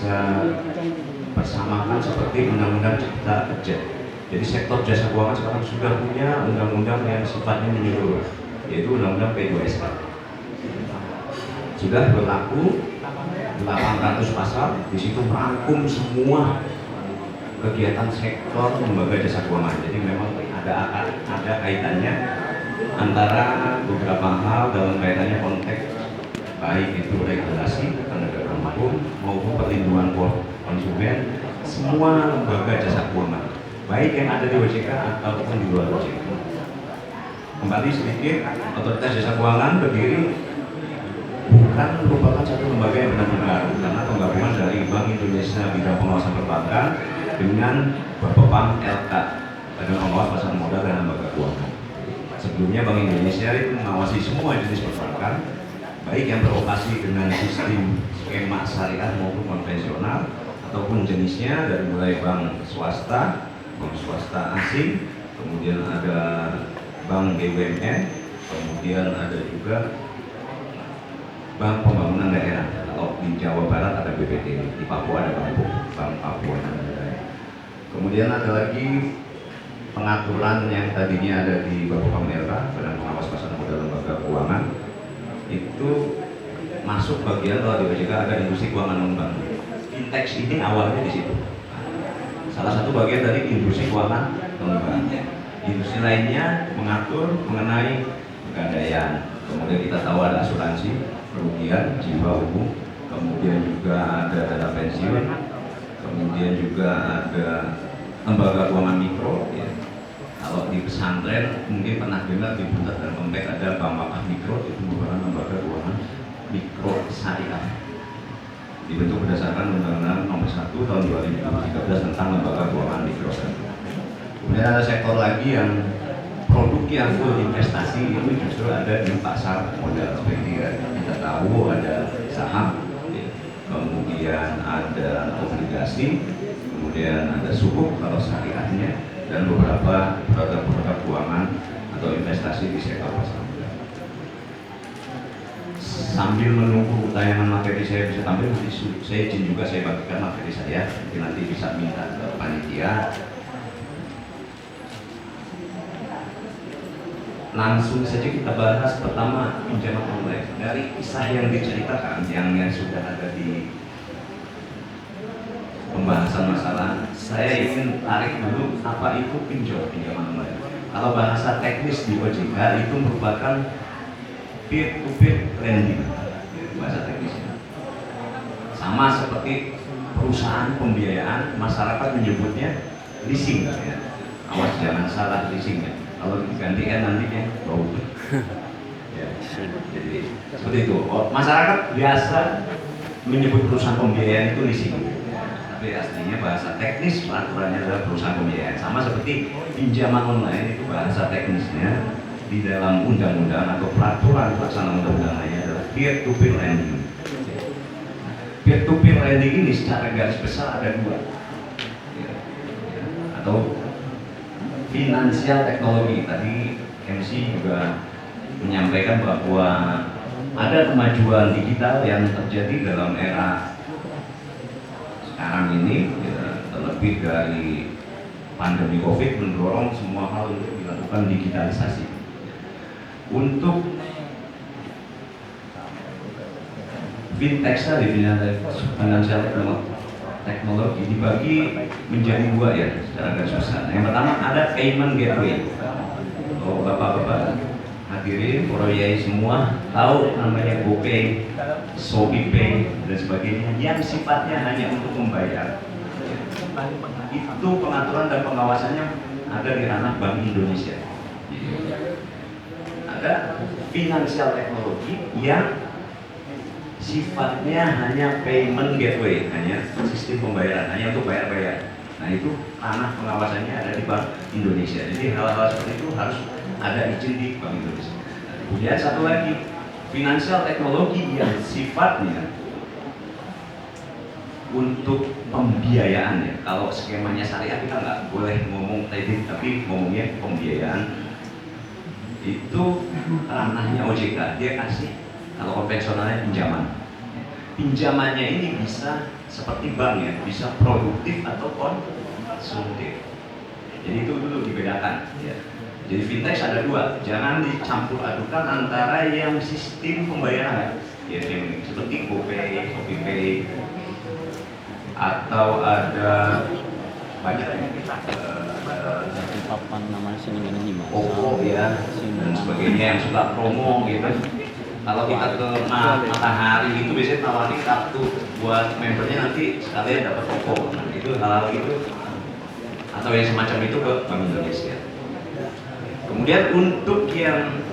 bisa bersamakan seperti Undang-Undang Cipta Kerja. Jadi sektor jasa keuangan sekarang sudah punya undang-undang yang sifatnya menyeluruh, yaitu Undang-Undang P2SK. Sudah berlaku 800 pasal, di situ merangkum semua kegiatan sektor lembaga jasa keuangan. Jadi memang ada kaitannya antara beberapa hal dalam kaitannya konteks baik itu regulasi penegakan hukum maupun perlindungan konsumen, semua lembaga jasa keuangan baik yang ada di OJK ataupun di luar OJK. Kembali sedikit, Otoritas Jasa Keuangan berdiri bukan merupakan satu lembaga yang benar-benar baru, karena penggabungan dari Bank Indonesia bidang pengawasan perbankan dengan Bapepam LK Badan Pengawas Pasar Modal dan Lembaga Keuangan. Sebelumnya Bank Indonesia itu mengawasi semua jenis perbankan, baik yang beroperasi dengan sistem skema syariah maupun konvensional, ataupun jenisnya dari mulai bank swasta asing, kemudian ada bank BUMN, kemudian ada juga Bank Pembangunan Daerah. Kalau di Jawa Barat ada BPT, di Papua ada Bank Papua. Kemudian ada lagi pengaturan yang tadinya ada di Bapepam LK Badan Pengawas Pasar Modal Lembaga Keuangan, itu masuk bagian kalau di OJK ada industri keuangan non-bank. Fintech ini awalnya di situ. Salah satu bagian dari industri keuangan non-bank. Industri lainnya mengatur mengenai pegadaian. Kemudian kita tahu ada asuransi, kerugian, jiwa umum, kemudian juga ada dana pensiun, kemudian juga ada lembaga keuangan mikro. Ya. Kalau di pesantren mungkin pernah dengar di Buntat dan Pembek ada Bank Wakaf Mikro, itu merupakan lembaga keuangan mikro syariah. Dibentuk berdasarkan Undang-Undang Nomor 1 Tahun 2013 tentang lembaga keuangan mikro. Kemudian ada sektor lagi yang produknya full investasi, itu justru ada di pasar modal seperti kita tahu ada saham, kemudian ada obligasi, kemudian ada sukuk kalau syariahnya, dan beberapa produk-produk keuangan atau investasi di sektor pasar modal. Sambil menunggu tayangan materi saya bisa tampil, saya izin juga saya bagikan materi saya, nanti bisa minta ke panitia. Langsung saja kita bahas pertama pinjaman online. Dari kisah yang diceritakan yang sudah ada di pembahasan masalah, saya ingin tarik dulu apa itu pinjaman online. Kalau bahasa teknis di OJK itu merupakan peer-to-peer lending, bahasa teknisnya. Sama seperti perusahaan pembiayaan, masyarakat menyebutnya leasing, ya. Awas jangan salah leasingnya. Kalau digantikan nantinya bau. Ya, jadi seperti itu. Masyarakat biasa menyebut perusahaan pembiayaan itu leasing. Tapi aslinya bahasa teknis peraturannya adalah perusahaan pembiayaan. Sama seperti pinjaman online, itu bahasa teknisnya di dalam undang-undang atau peraturan pelaksanaan undang-undang lainnya adalah peer-to-peer lending. Peer-to-peer lending ini secara garis besar ada dua, atau finansial teknologi. Tadi MC juga menyampaikan bahwa ada kemajuan digital yang terjadi dalam era sekarang ini, ya, terlebih dari pandemi COVID mendorong semua hal untuk dilakukan digitalisasi. Untuk fintech tadi, finansial teknologi dibagi menjadi dua ya secara garis besar. Yang pertama ada payment gateway. Oh, bapak-bapak hadirin, proyek semua tahu namanya GoPay, ShopeePay dan sebagainya yang sifatnya hanya untuk membayar. Itu pengaturan dan pengawasannya ada di ranah Bank Indonesia. Ada finansial teknologi yang sifatnya hanya payment gateway, hanya sistem pembayaran, hanya untuk bayar-bayar. Nah itu ranah pengawasannya ada di Bank Indonesia. Jadi hal-hal seperti itu harus ada izin di Bank Indonesia. Kemudian satu lagi, finansial teknologi yang sifatnya untuk pembiayaan ya. Kalau skemanya syariah kita nggak boleh ngomong trading, tapi ngomongnya pembiayaan. Itu ranahnya OJK, dia kasih. Kalau konvensionalnya pinjaman. pinjamannya ini bisa seperti bank ya, bisa produktif atau konsumtif. Jadi itu dulu dibedakan ya. Jadi fintech ada dua, jangan dicampur adukan antara yang sistem pembayaran ya, seperti GoPay, ShopeePay, atau ada banyak papan nama sini OVO ya dan sebagainya yang suka promo gitu. Kalau kita ke Matahari itu biasanya tawarin kartu buat membernya, nanti sekalian dapat OVO. Nah, itu hal-hal itu atau yang semacam itu ke Bank Indonesia. Kemudian untuk yang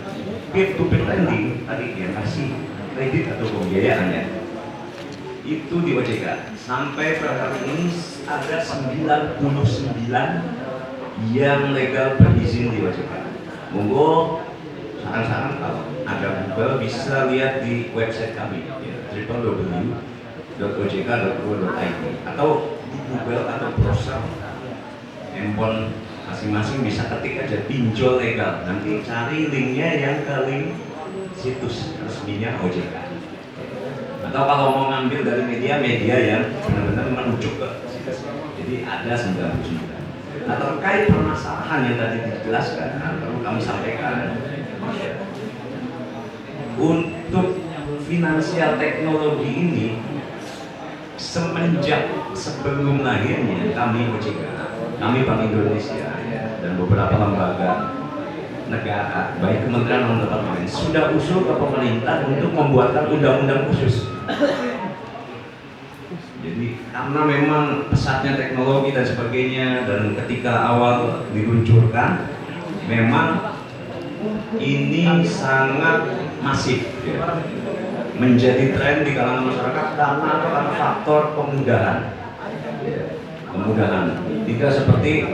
peer-to-peer lending tadi yang kasih kredit atau pembiayaan ya, itu di OJK sampai per hari ini ada 99 yang legal berizin di OJK. Monggo saran-saran kalau ada Google bisa lihat di website kami ya, www.ojk.go.id atau di Google atau browser handphone masing-masing bisa ketik aja pinjol legal, nanti cari linknya yang ke link situs resminya OJK. Atau kalau mau ngambil dari media yang benar-benar menuju ke situs, jadi ada 99. Nah, terkait permasalahan yang tadi dijelaskan, perlu kami sampaikan untuk finansial teknologi ini semenjak sebelum lahirnya kami OJK, kami Bank Indonesia ya, dan beberapa lembaga negara, baik kementerian maupun departemen, sudah usul ke pemerintah untuk membuatkan undang-undang khusus. Jadi karena memang pesatnya teknologi dan sebagainya, dan ketika awal diluncurkan memang ini sangat masif ya, menjadi tren di kalangan masyarakat karena faktor kemudahan ya, tidak seperti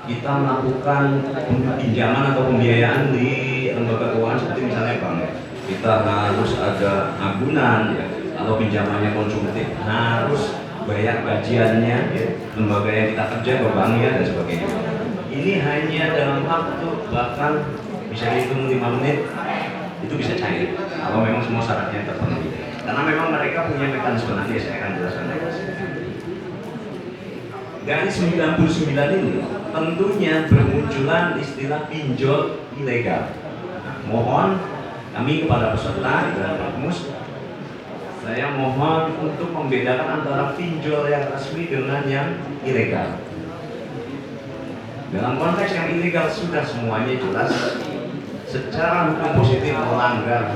kita melakukan pinjaman atau pembiayaan di lembaga keuangan seperti misalnya bank ya. Kita harus ada agunan ya, kalau pinjamannya konsumtif harus bayar gajiannya ya, lembaga yang kita kerja ke banknya dan sebagainya. Ini hanya dalam waktu bahkan bisa dihitung 5 menit itu bisa cair kalau memang semua syaratnya terpenuhi, karena memang mereka punya mekanisme, nanti saya akan jelaskan. Dari 99 ini tentunya bermunculan istilah pinjol ilegal. Nah, mohon kami kepada peserta dan pengumus, saya mohon untuk membedakan antara pinjol yang resmi dengan yang ilegal. Dalam konteks yang ilegal sudah semuanya jelas, secara hukum positif melanggar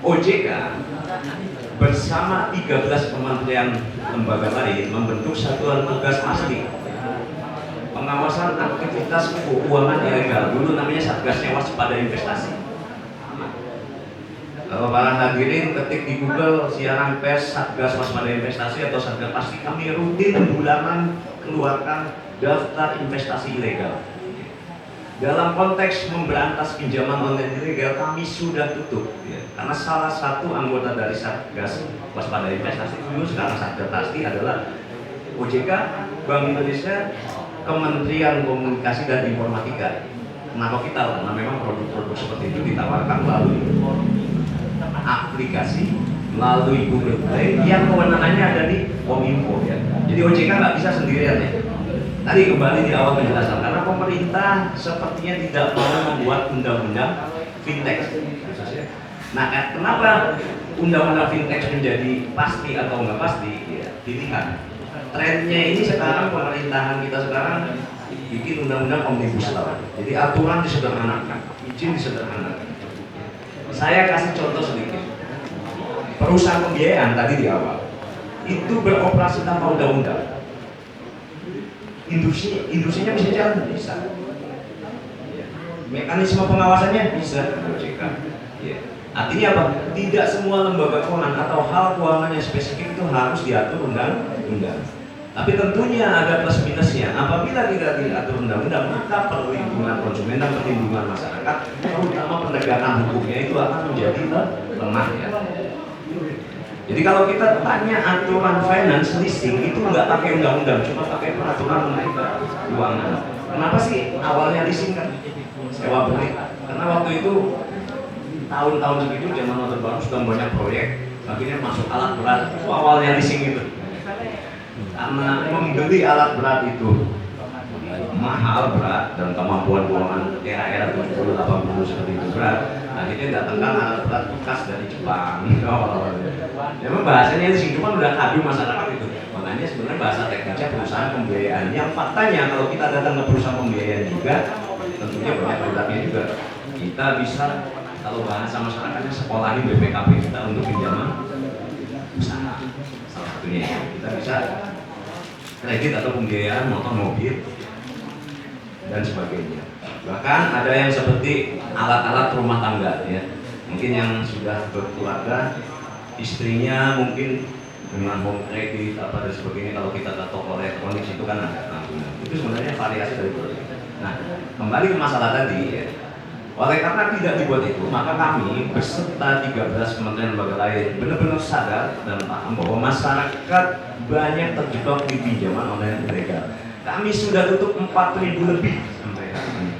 OJK bersama 13 kementerian lembaga lain membentuk satuan tugas pasti pengawasan aktivitas keuangan ilegal, dulu namanya Satgasnya Waspada Investasi. Kalau para hadirin ketik di Google siaran pers Satgas Waspada Investasi atau Satgas pasti, kami rutin bulanan keluarkan daftar investasi ilegal. Dalam konteks memberantas pinjaman online ilegal kami sudah tutup ya, karena salah satu anggota dari Satgas Waspada Investasi dulu sekarang Satgas pasti adalah OJK, Bank Indonesia, Kementerian Komunikasi dan Informatika. Kenapa kita? Karena memang produk-produk seperti itu ditawarkan melalui aplikasi, melalui Google Play yang kewenangannya ada di Kominfo ya. Jadi OJK nggak bisa sendirian ya. Tadi kembali di awal penjelasan, karena pemerintah sepertinya tidak mau membuat undang-undang fintech. Nah, kenapa undang-undang fintech menjadi pasti atau nggak pasti? Ya, dilihat trennya ini sekarang, pemerintahan kita sekarang bikin undang-undang omnibus law. Jadi aturan disederhanakan, izin disederhanakan. Saya kasih contoh sedikit. Perusahaan pembiayaan tadi di awal itu beroperasi tanpa undang-undang. Industrinya bisa jalan, bisa. Mekanisme pengawasannya bisa, OJK. Ya. Artinya apa? Tidak semua lembaga keuangan atau hal keuangan yang spesifik itu harus diatur undang-undang. Tapi tentunya ada plus minusnya. Apabila tidak diatur undang-undang, maka perlindungan konsumen dan perlindungan masyarakat, terutama penegakan hukumnya itu akan menjadi lemah ya. Jadi kalau kita tanya aturan finance leasing itu nggak pakai undang-undang, cuma pakai peraturan menteri keuangan. Kenapa sih awalnya leasing kan sewa beli? Karena waktu itu tahun-tahun segitu zaman Orde Baru sudah banyak proyek, akhirnya masuk alat berat. Itu awalnya leasing itu, karena membeli alat berat itu mahal, berat, dan kemampuan keuangan era-era 70-80 seperti itu berat. Akhirnya datangkan alat berat bekas dari Jepang. Memang bahasanya leasing, cuma udah kado masyarakat itu. Makanya sebenarnya bahasa teknisnya perusahaan pembiayaan. Yang faktanya kalau kita datang ke perusahaan pembiayaan juga, tentunya banyak produknya juga. Kita bisa, kalau bahasa masyarakatnya, sekolahin BPKP kita untuk pinjaman usaha. Salah satunya kita bisa kredit atau pembiayaan motor, mobil, dan sebagainya. Bahkan ada yang seperti alat-alat rumah tangga ya. Mungkin yang sudah berkeluarga, istrinya mungkin dengan home kredit apa dan sebagainya. Kalau kita ke toko elektronik itu kan ada tanggungan. Itu sebenarnya variasi dari produk. Nah, kembali ke masalah tadi ya. Oleh karena tidak dibuat itu, maka kami beserta 13 kementerian lembaga lain benar-benar sadar dan paham bahwa masyarakat banyak terjebak di pinjaman online ilegal. Kami sudah tutup 4.000 lebih sampai hari ini.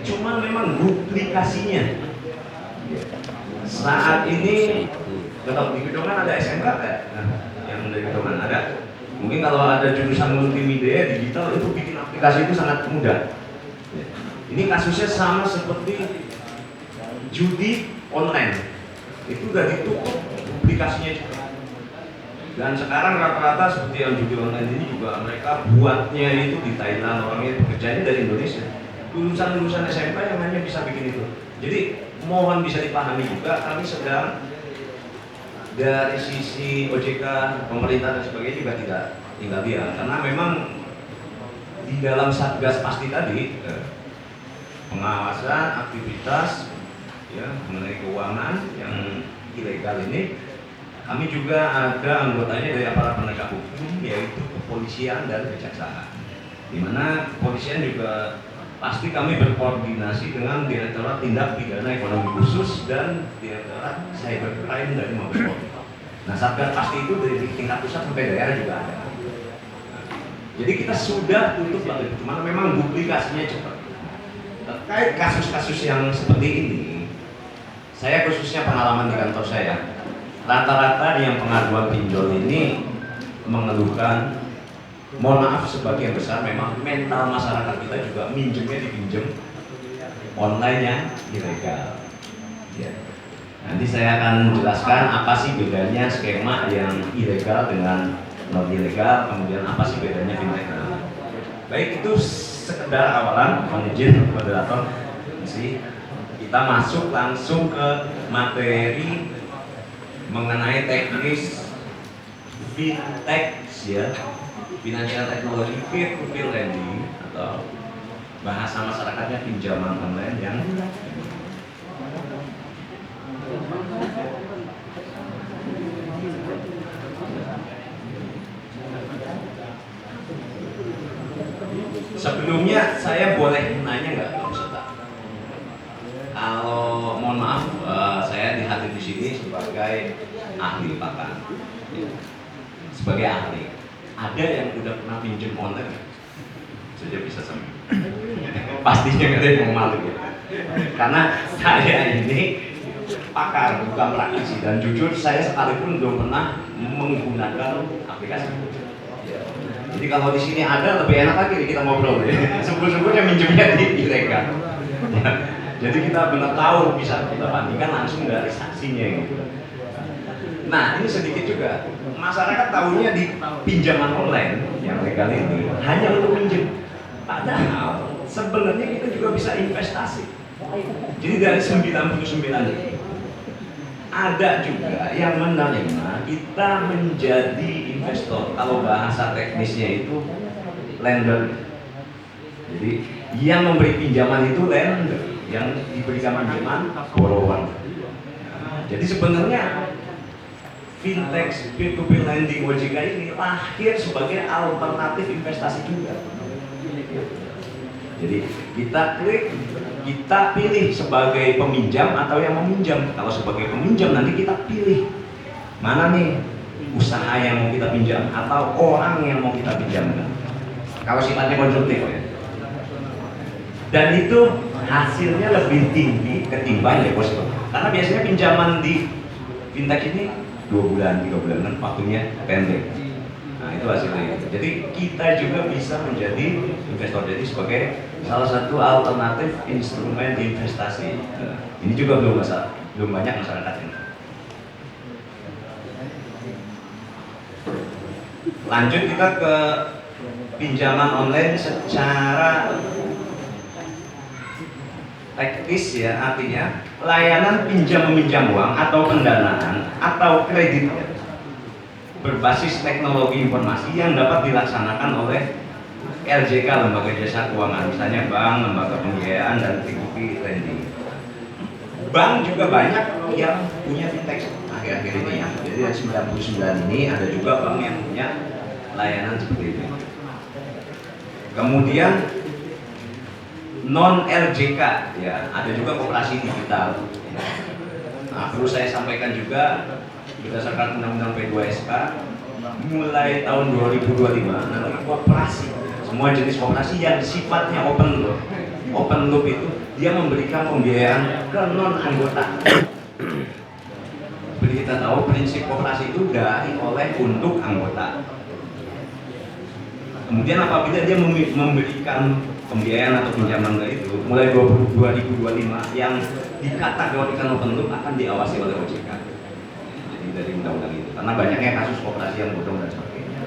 Cuma memang duplikasinya. Saat ini, kalau di Gedongan ada SMK yang dari Gedongan ada. Mungkin kalau ada jurusan multimedia digital itu bikin aplikasi itu sangat mudah. Ini kasusnya sama seperti judi online. Itu udah ditutup duplikasinya juga. Dan sekarang rata-rata seperti yang judi online ini juga mereka buatnya itu di Thailand, orangnya pekerjaannya dari Indonesia. Lulusan-lulusan SMP yang hanya bisa bikin itu. Jadi mohon bisa dipahami juga, kami sedang dari sisi OJK, pemerintah dan sebagainya juga tidak tinggal diam. Karena memang di dalam Satgas pasti tadi pengawasan aktivitas ya mengenai keuangan yang ilegal ini, kami juga ada anggotanya dari aparat penegak hukum, yaitu kepolisian dan kejaksaan. Di mana kepolisian juga pasti kami berkoordinasi dengan Direktorat Tindak Pidana Ekonomi Khusus dan Direktorat Cybercrime dari Mabes Polri. Nah, Satgas pasti itu dari tingkat pusat sampai daerah juga ada. Jadi kita sudah tutup lagi, cuma memang duplikasinya cepat. Terkait kasus-kasus yang seperti ini, saya khususnya pengalaman di kantor saya, rata-rata yang pengaduan pinjol ini mengeluhkan, mohon maaf sebagian besar memang mental masyarakat kita juga minjemnya dipinjem online yang ilegal. Ya. Nanti saya akan menjelaskan apa sih bedanya skema yang ilegal dengan non ilegal, kemudian apa sih bedanya fintech. Baik, itu sekedar awalan, mohon izin moderator. Kita masuk langsung ke materi mengenai teknis fintech ya, financial technology peer-to-peer lending atau bahasa masyarakatnya pinjaman online yang sebelumnya saya boleh nanya nggak Pak peserta? Kalau mohon maaf, saya dihadir di sini sebagai ahli pakar, sebagai ahli. Ada yang udah pernah pinjam online? Saja bisa sama. Pastinya nggak ada yang mau malu ya. Karena saya ini pakar, bukan praktisi, dan jujur saya sekalipun belum pernah menggunakan aplikasi. Jadi kalau di sini ada lebih enak lagi kita ngobrol ya. Sebelum-sebelumnya minjemnya di ilegal. Jadi kita benar tahu, bisa kita bandingkan langsung dari saksinya gitu. Nah, ini sedikit juga. Masyarakat tahunya di pinjaman online yang legal ini hanya untuk pinjam. Padahal sebenarnya kita juga bisa investasi. Jadi dari 99 ada juga yang menerima kita menjadi investor. Kalau bahasa teknisnya itu lender. Jadi yang memberi pinjaman itu lender, yang diberikan pinjaman borrower. Jadi sebenarnya fintech peer-to-peer lending OJK ini lahir sebagai alternatif investasi juga. Jadi kita klik, kita pilih sebagai peminjam atau yang meminjam. Kalau sebagai peminjam nanti kita pilih mana nih usaha yang mau kita pinjam atau orang yang mau kita pinjamkan. Kalau sifatnya konstruktif ya. Dan itu hasilnya lebih tinggi ketimbang deposito. Karena biasanya pinjaman di fintech ini 2 bulan, 3 bulan kan waktunya pendek. Nah itu hasilnya. Jadi kita juga bisa menjadi investor, jadi sebagai salah satu alternatif instrumen investasi. Nah, ini juga belum banyak masyarakat ini. Lanjut kita ke pinjaman online secara teknis ya, artinya layanan pinjam meminjam uang atau pendanaan atau kredit berbasis teknologi informasi yang dapat dilaksanakan oleh LJK, lembaga jasa keuangan, misalnya bank, lembaga pembiayaan, dan P2P lending. Bank juga banyak yang punya fintech akhir-akhir ini ya. Jadi dari 99 ini ada juga bank yang punya layanan seperti ini. Kemudian non LJK ya, ada juga koperasi digital. Nah, perlu saya sampaikan juga berdasarkan Undang-Undang P2SK mulai tahun 2025 namanya koperasi, semua jenis koperasi yang sifatnya open loop. Open loop itu dia memberikan pembiayaan ke non anggota. Seperti kita tahu prinsip koperasi itu dari oleh untuk anggota. Kemudian apabila dia memberikan pembiayaan atau pinjaman ke itu mulai 2025 yang dikategorikan open loop akan diawasi oleh OJK. Jadi dari undang-undang itu, karena banyaknya kasus koperasi yang bodong dan sebagainya.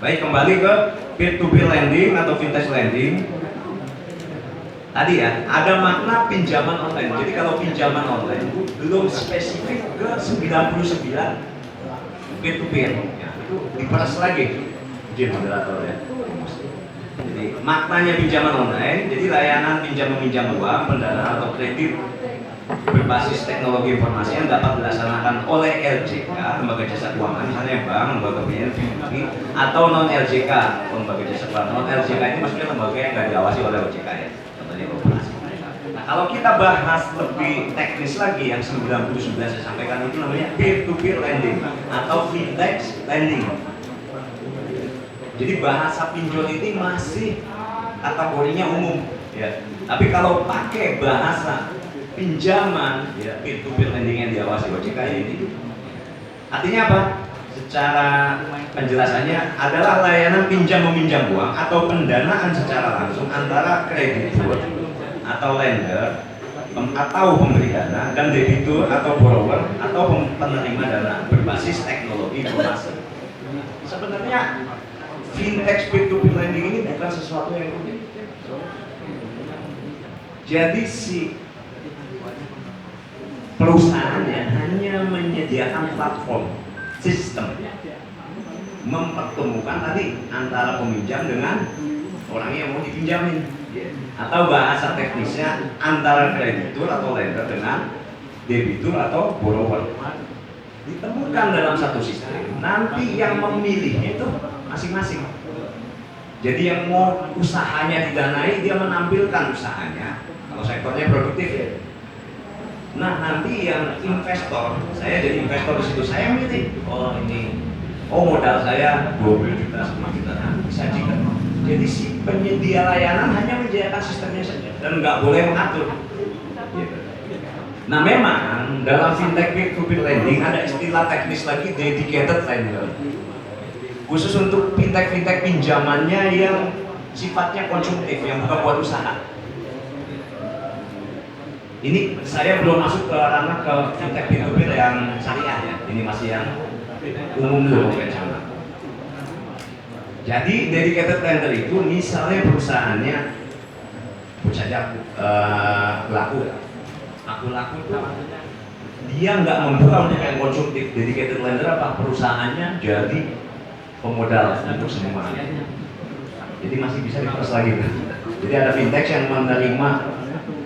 Baik, kembali ke peer-to-peer lending atau vintage lending. Tadi ya, ada makna pinjaman online. Jadi kalau pinjaman online belum spesifik ke 99 peer-to-peer, ya, itu diperas lagi. Izin moderator ya. Jadi maknanya pinjaman online, jadi layanan pinjam meminjam uang, pendanaan atau kredit berbasis teknologi informasi yang dapat dilaksanakan oleh LJK, lembaga jasa keuangan, misalnya bank, lembaga pembiayaan, atau non LJK, lembaga jasa keuangan. Non LJK ini maksudnya lembaga yang nggak diawasi oleh OJK ya, contohnya koperasi. Nah kalau kita bahas lebih teknis lagi, yang 99 saya sampaikan itu namanya peer-to-peer lending atau vintage lending. Jadi bahasa pinjol ini masih kategorinya umum ya. Tapi kalau pakai bahasa pinjaman ya, peer-to-peer lending yang diawasi OJK ini artinya apa? Secara penjelasannya adalah layanan pinjam meminjam uang atau pendanaan secara langsung antara kreditur atau lender atau pemberi dana dan debitur atau borrower atau penerima dana berbasis teknologi informasi. Sebenarnya fintech peer-to-peer lending ini bukan sesuatu yang unik. Jadi si perusahaannya hanya menyediakan platform sistem mempertemukan tadi antara peminjam dengan orang yang mau dipinjamin, atau bahasa teknisnya antara kreditur atau lender dengan debitur atau borrower ditemukan dalam satu sistem. Nanti yang memilih itu masing-masing. Jadi yang mau usahanya didanai dia menampilkan usahanya. Kalau sektornya produktif ya. Nah nanti yang investor, saya jadi investor di situ, saya milih, modal saya 20 juta, 10 juta, nah, bisa juga. Jadi si penyedia layanan hanya menyediakan sistemnya saja dan nggak boleh mengatur. Nah memang dalam fintech peer-to-peer lending ada istilah teknis lagi, dedicated lender. Khusus untuk fintech pinjamannya yang sifatnya konsumtif, yang bukan buat usaha. Ini saya belum masuk ke ranah ke fintech peer-to-peer yang syariah ya. Ini masih yang umum loh konvensional. Jadi dedicated lender itu misalnya perusahaannya saja laku itu dia nggak membuka untuk yang konsumtif. Dedicated lender apa? Perusahaannya jadi pemodal untuk semua. Jadi masih bisa diperas lagi. Jadi ada fintech yang menerima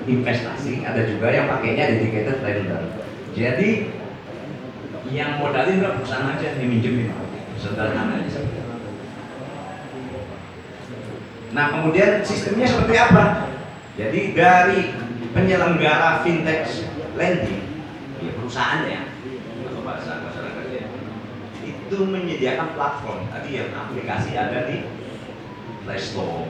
investasi, ada juga yang pakainya dedicated lender. Jadi yang modalin nggak perusahaan aja, yang minjemin, sederhana aja. Nah kemudian sistemnya seperti apa? Jadi dari penyelenggara fintech lending, ya perusahaannya atau bahasa masyarakatnya itu menyediakan platform. Tadi yang aplikasi ada di Play Store,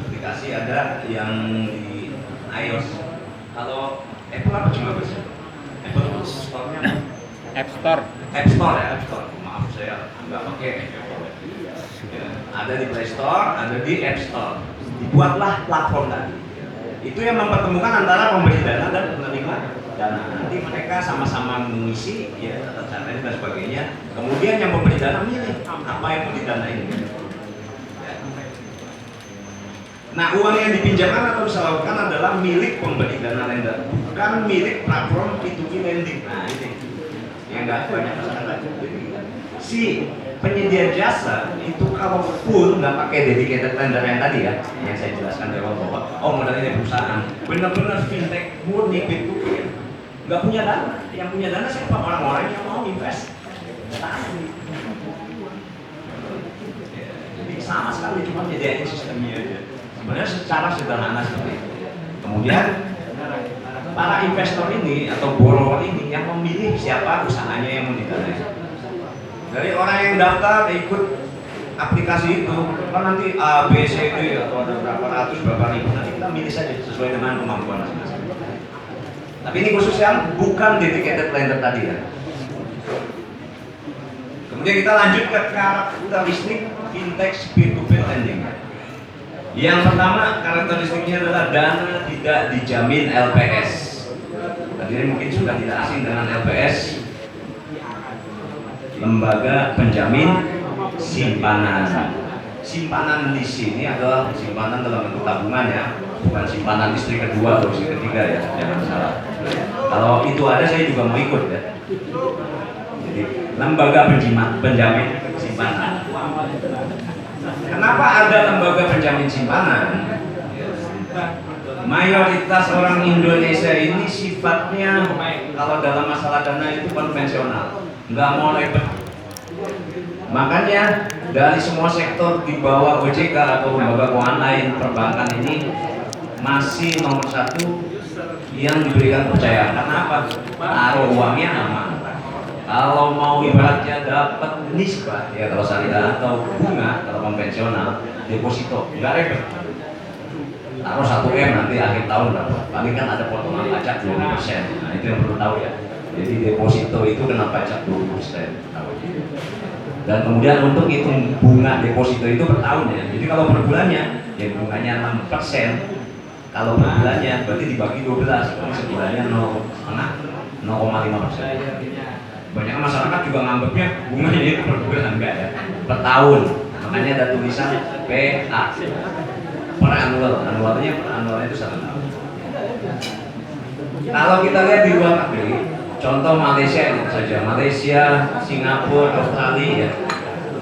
aplikasi ada yang di iOS, Kalau Apple apa cuma bahasa? Apple store-nya apa? App Store. App Store ya, App Store. Maaf saya nggak pakai Apple. Ya, ada di Play Store, ada di App Store. Dibuatlah platform tadi. Itu yang mempertemukan antara pemberi dana dan penerima dana. Nanti mereka sama-sama mengisi ya tata caranya dan sebagainya. Kemudian yang pemberi dana milih apa yang mau didanain. Nah, uang yang dipinjamkan atau disalurkan adalah milik pemberi dana lender, bukan milik platform P2P lending. Nah, ini yang nggak banyak masyarakat. Si penyedia jasa itu kalaupun nggak pakai dedicated lender yang tadi ya, yang saya jelaskan dari awal bahwa modalnya perusahaan, benar-benar fintech murni P2P, nggak punya dana. Yang punya dana siapa? Orang-orang yang mau invest. Jadi sama sekali cuma menyediakan sistemnya aja. Sebenarnya secara sederhana seperti itu. Kemudian para investor ini atau borrower ini yang memilih siapa usahanya yang mau didanai. Dari orang yang daftar ikut aplikasi itu kan nanti A, B, C, D atau ada berapa ratus, berapa ribu, nanti kita milih saja sesuai dengan kemampuan masing-masing. Tapi ini khusus yang bukan dedicated lender tadi ya. Kemudian kita lanjut ke karakteristik fintech peer-to-peer lending. Yang pertama karakteristiknya adalah dana tidak dijamin LPS. Tadi mungkin sudah tidak asing dengan LPS, lembaga penjamin simpanan. Simpanan di sini adalah simpanan dalam bentuk tabungan ya, bukan simpanan istri kedua atau istri ketiga ya, jangan salah. Kalau itu ada saya juga mau ikut ya. Jadi lembaga penjamin simpanan. Kenapa ada lembaga penjamin simpanan? Mayoritas orang Indonesia ini sifatnya kalau dalam masalah dana itu konvensional, nggak mau ribet. Makanya dari semua sektor di bawah OJK atau lembaga keuangan lain, perbankan ini masih nomor satu yang diberikan kepercayaan. Karena apa? Taruh uangnya aman. Kalau mau ibaratnya dapat nisbah ya kalau syariah atau bunga kalau konvensional deposito nggak ribet. Taruh 1 M nanti akhir tahun dapat. Paling kan ada potongan pajak 20%. Nah itu yang perlu tahu ya. Jadi deposito itu kena pajak 20%. Dan kemudian untuk hitung bunga deposito itu per tahun ya. Jadi kalau per bulannya ya bunganya 6%. Kalau per bulannya berarti dibagi 12. Berarti sebulannya 0,5%. Banyak masyarakat juga nganggapnya bunganya itu per bulan, enggak ya, per tahun. Makanya ada tulisan PA per annualnya itu 1 tahun. Kalau kita lihat di luar negeri, contoh Malaysia itu saja, Malaysia, Singapura, Australia,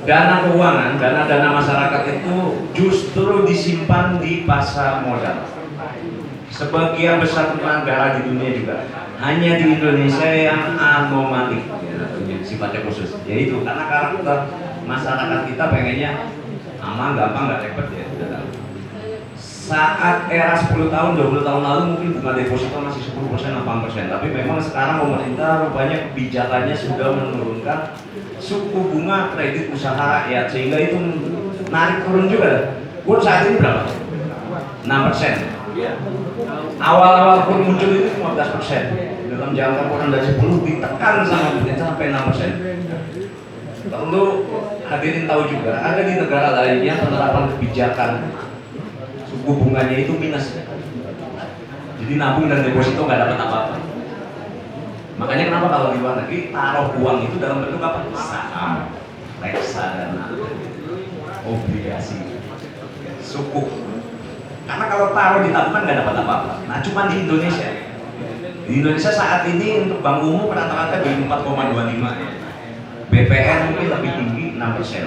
dana keuangan, dana masyarakat itu justru disimpan di pasar modal. Sebagian besar negara di dunia juga, hanya di Indonesia yang anomali ya, sifatnya khusus, yaitu karena karakter masyarakat kita pengennya aman, gampang, nggak repot ya. Saat era 10 tahun, 20 tahun lalu mungkin bunga deposito masih 10%, 8%, tapi memang sekarang pemerintah rupanya kebijakannya sudah menurunkan suku bunga kredit usaha rakyat, sehingga itu narik turun juga. Kur saat ini berapa? 6%. Awal-awal kur muncul itu 15%. Dalam jangka kurang dari 10 ditekan sama pemerintah sampai 6%. Perlu hadirin tahu juga, ada di negara lainnya penerapan kebijakan suku bunganya itu minus. Jadi nabung dan deposito nggak dapat apa-apa. Makanya kenapa kalau di luar negeri taruh uang itu dalam bentuk apa? Saham, reksadana, obligasi, sukuk. Karena kalau taruh di tabungan nggak dapat apa-apa. Nah, cuma di Indonesia. Di Indonesia saat ini untuk bank umum rata-rata di 4,25 ya. BPR mungkin lebih tinggi 6%.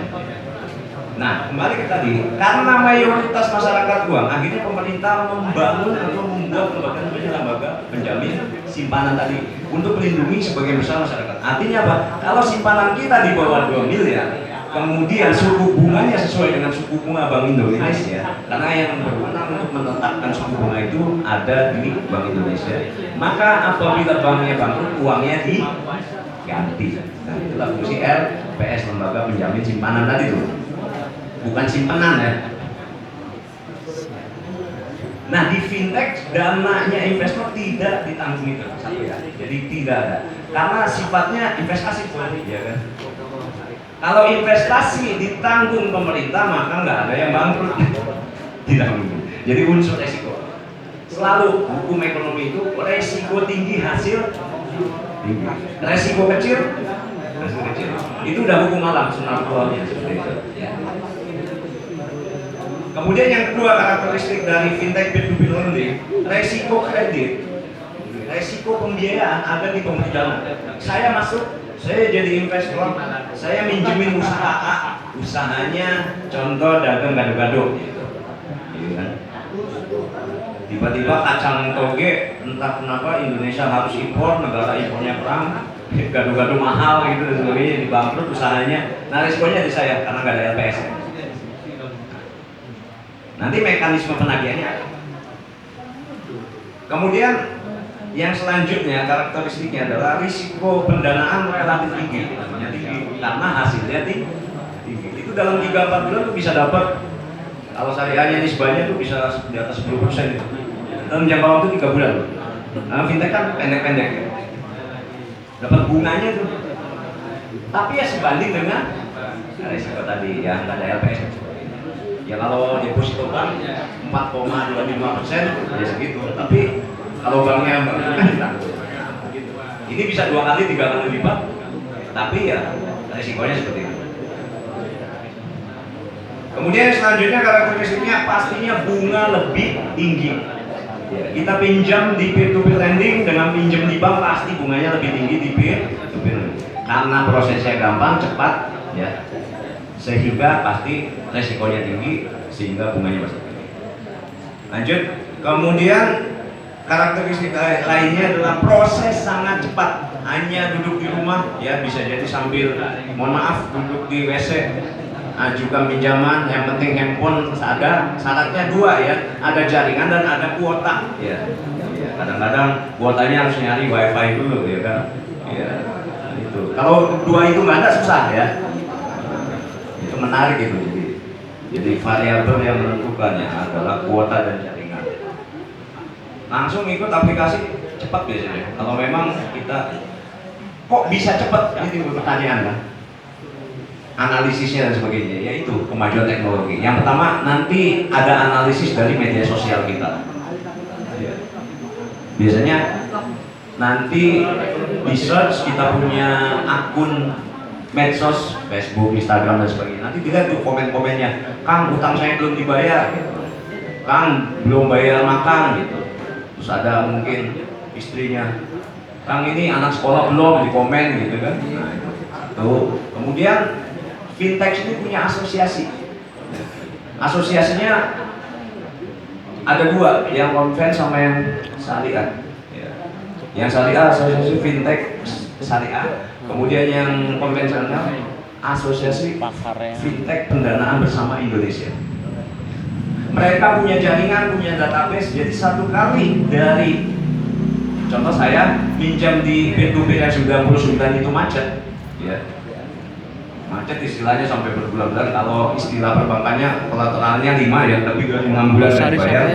Nah, kembali ke tadi, karena mayoritas masyarakat uang, akhirnya pemerintah membangun atau membuat lembaga penjamin simpanan tadi untuk melindungi sebagian besar masyarakat. Artinya apa? Kalau simpanan kita di bawah 2 miliar, kemudian suku bunganya sesuai dengan suku bunga Bank Indonesia, karena yang berwenang untuk menetapkan suku bunga itu ada di Bank Indonesia, maka apabila banknya bangkrut, uangnya diganti. Nah, itulah fungsi LPS, lembaga penjamin simpanan tadi tuh. Bukan simpanan ya. Nah di fintech dananya investor tidak ditanggung itu satu ya, jadi tidak ada karena sifatnya investasi ya kan. Kalau investasi ditanggung pemerintah maka nggak ada yang bangkrut, ditanggung. Jadi unsur resiko selalu hukum ekonomi itu resiko tinggi hasil tinggi, resiko kecil hasil kecil. Itu udah hukum alam sunatulahnya seperti itu. Ya. Kemudian yang kedua karakteristik dari fintech peer-to-peer lending, resiko kredit, resiko pembiayaan ada di pemberi dana. Saya masuk, saya jadi investor, saya minjemin usaha A, usahanya contoh dagang gado-gado, gitu kan. Tiba-tiba kacang toge, entah kenapa Indonesia harus impor, negara impornya perang, gado-gado mahal gitu dan sebagainya, dibangkrut usahanya. Nah resikonya di saya karena nggak ada LPS. Nanti mekanisme penagihannya ada. Kemudian yang selanjutnya karakteristiknya adalah risiko pendanaan relatif tinggi, karena hasilnya tinggi. Itu dalam 3-4 bulan tuh bisa dapat, kalau syariahnya nisbahnya tuh bisa di atas 10% itu. Dalam jangka waktu 3 bulan. Nah fintech kan pendek-pendek ya. Dapat bunganya tuh. Tapi ya sebanding dengan risiko tadi yang nggak ada LPS. Ya kalau deposito bank 4,25% ya segitu. Tapi kalau banknya ini bisa 2 kali 3 kali lipat. Tapi ya risikonya seperti itu. Kemudian selanjutnya karakteristiknya pastinya bunga lebih tinggi. Ya, kita pinjam di peer-to-peer lending dengan pinjam di bank pasti bunganya lebih tinggi di peer-to-peer lending. Karena prosesnya gampang, cepat, ya. Sehingga pasti resikonya tinggi sehingga bunganya pasti tinggi. Lanjut, kemudian karakteristik lainnya adalah proses sangat cepat, hanya duduk di rumah ya, bisa jadi sambil mohon maaf duduk di WC, ajukan pinjaman, yang penting handphone ada, syaratnya 2 ya, ada jaringan dan ada kuota ya. Kadang-kadang kuotanya harus nyari wifi dulu ya kan ya, itu kalau 2 itu nggak ada susah ya. Menarik itu, jadi variabel yang menentukannya adalah kuota dan jaringan. Langsung ikut aplikasi cepat biasanya. Kalau memang kita kok bisa cepat, ini pertanyaan kan, analisisnya dan sebagainya, yaitu kemajuan teknologi. Yang pertama nanti ada analisis dari media sosial kita. Biasanya nanti di search kita punya akun medsos, Facebook, Instagram dan sebagainya. Nanti dilihat tuh komen-komennya, Kang utang saya belum dibayar, Kang belum bayar makan gitu. Terus ada mungkin istrinya, Kang ini anak sekolah belum, di komen gitu kan. Nah, tuh. Kemudian fintech ini punya asosiasi. Asosiasinya ada 2, yang konven sama yang syariah. Yang syariah asosiasi fintech syariah. Kemudian yang konvensional asosiasi fintech pendanaan bersama Indonesia. Mereka punya jaringan, punya database. Jadi 1 kali dari contoh saya pinjam di peer-to-peer yang 99 itu macet ya. Macet istilahnya sampai berbulan-bulan. Kalau istilah perbankannya kolateralnya 5 ya, tapi 6 bulan saya bayar.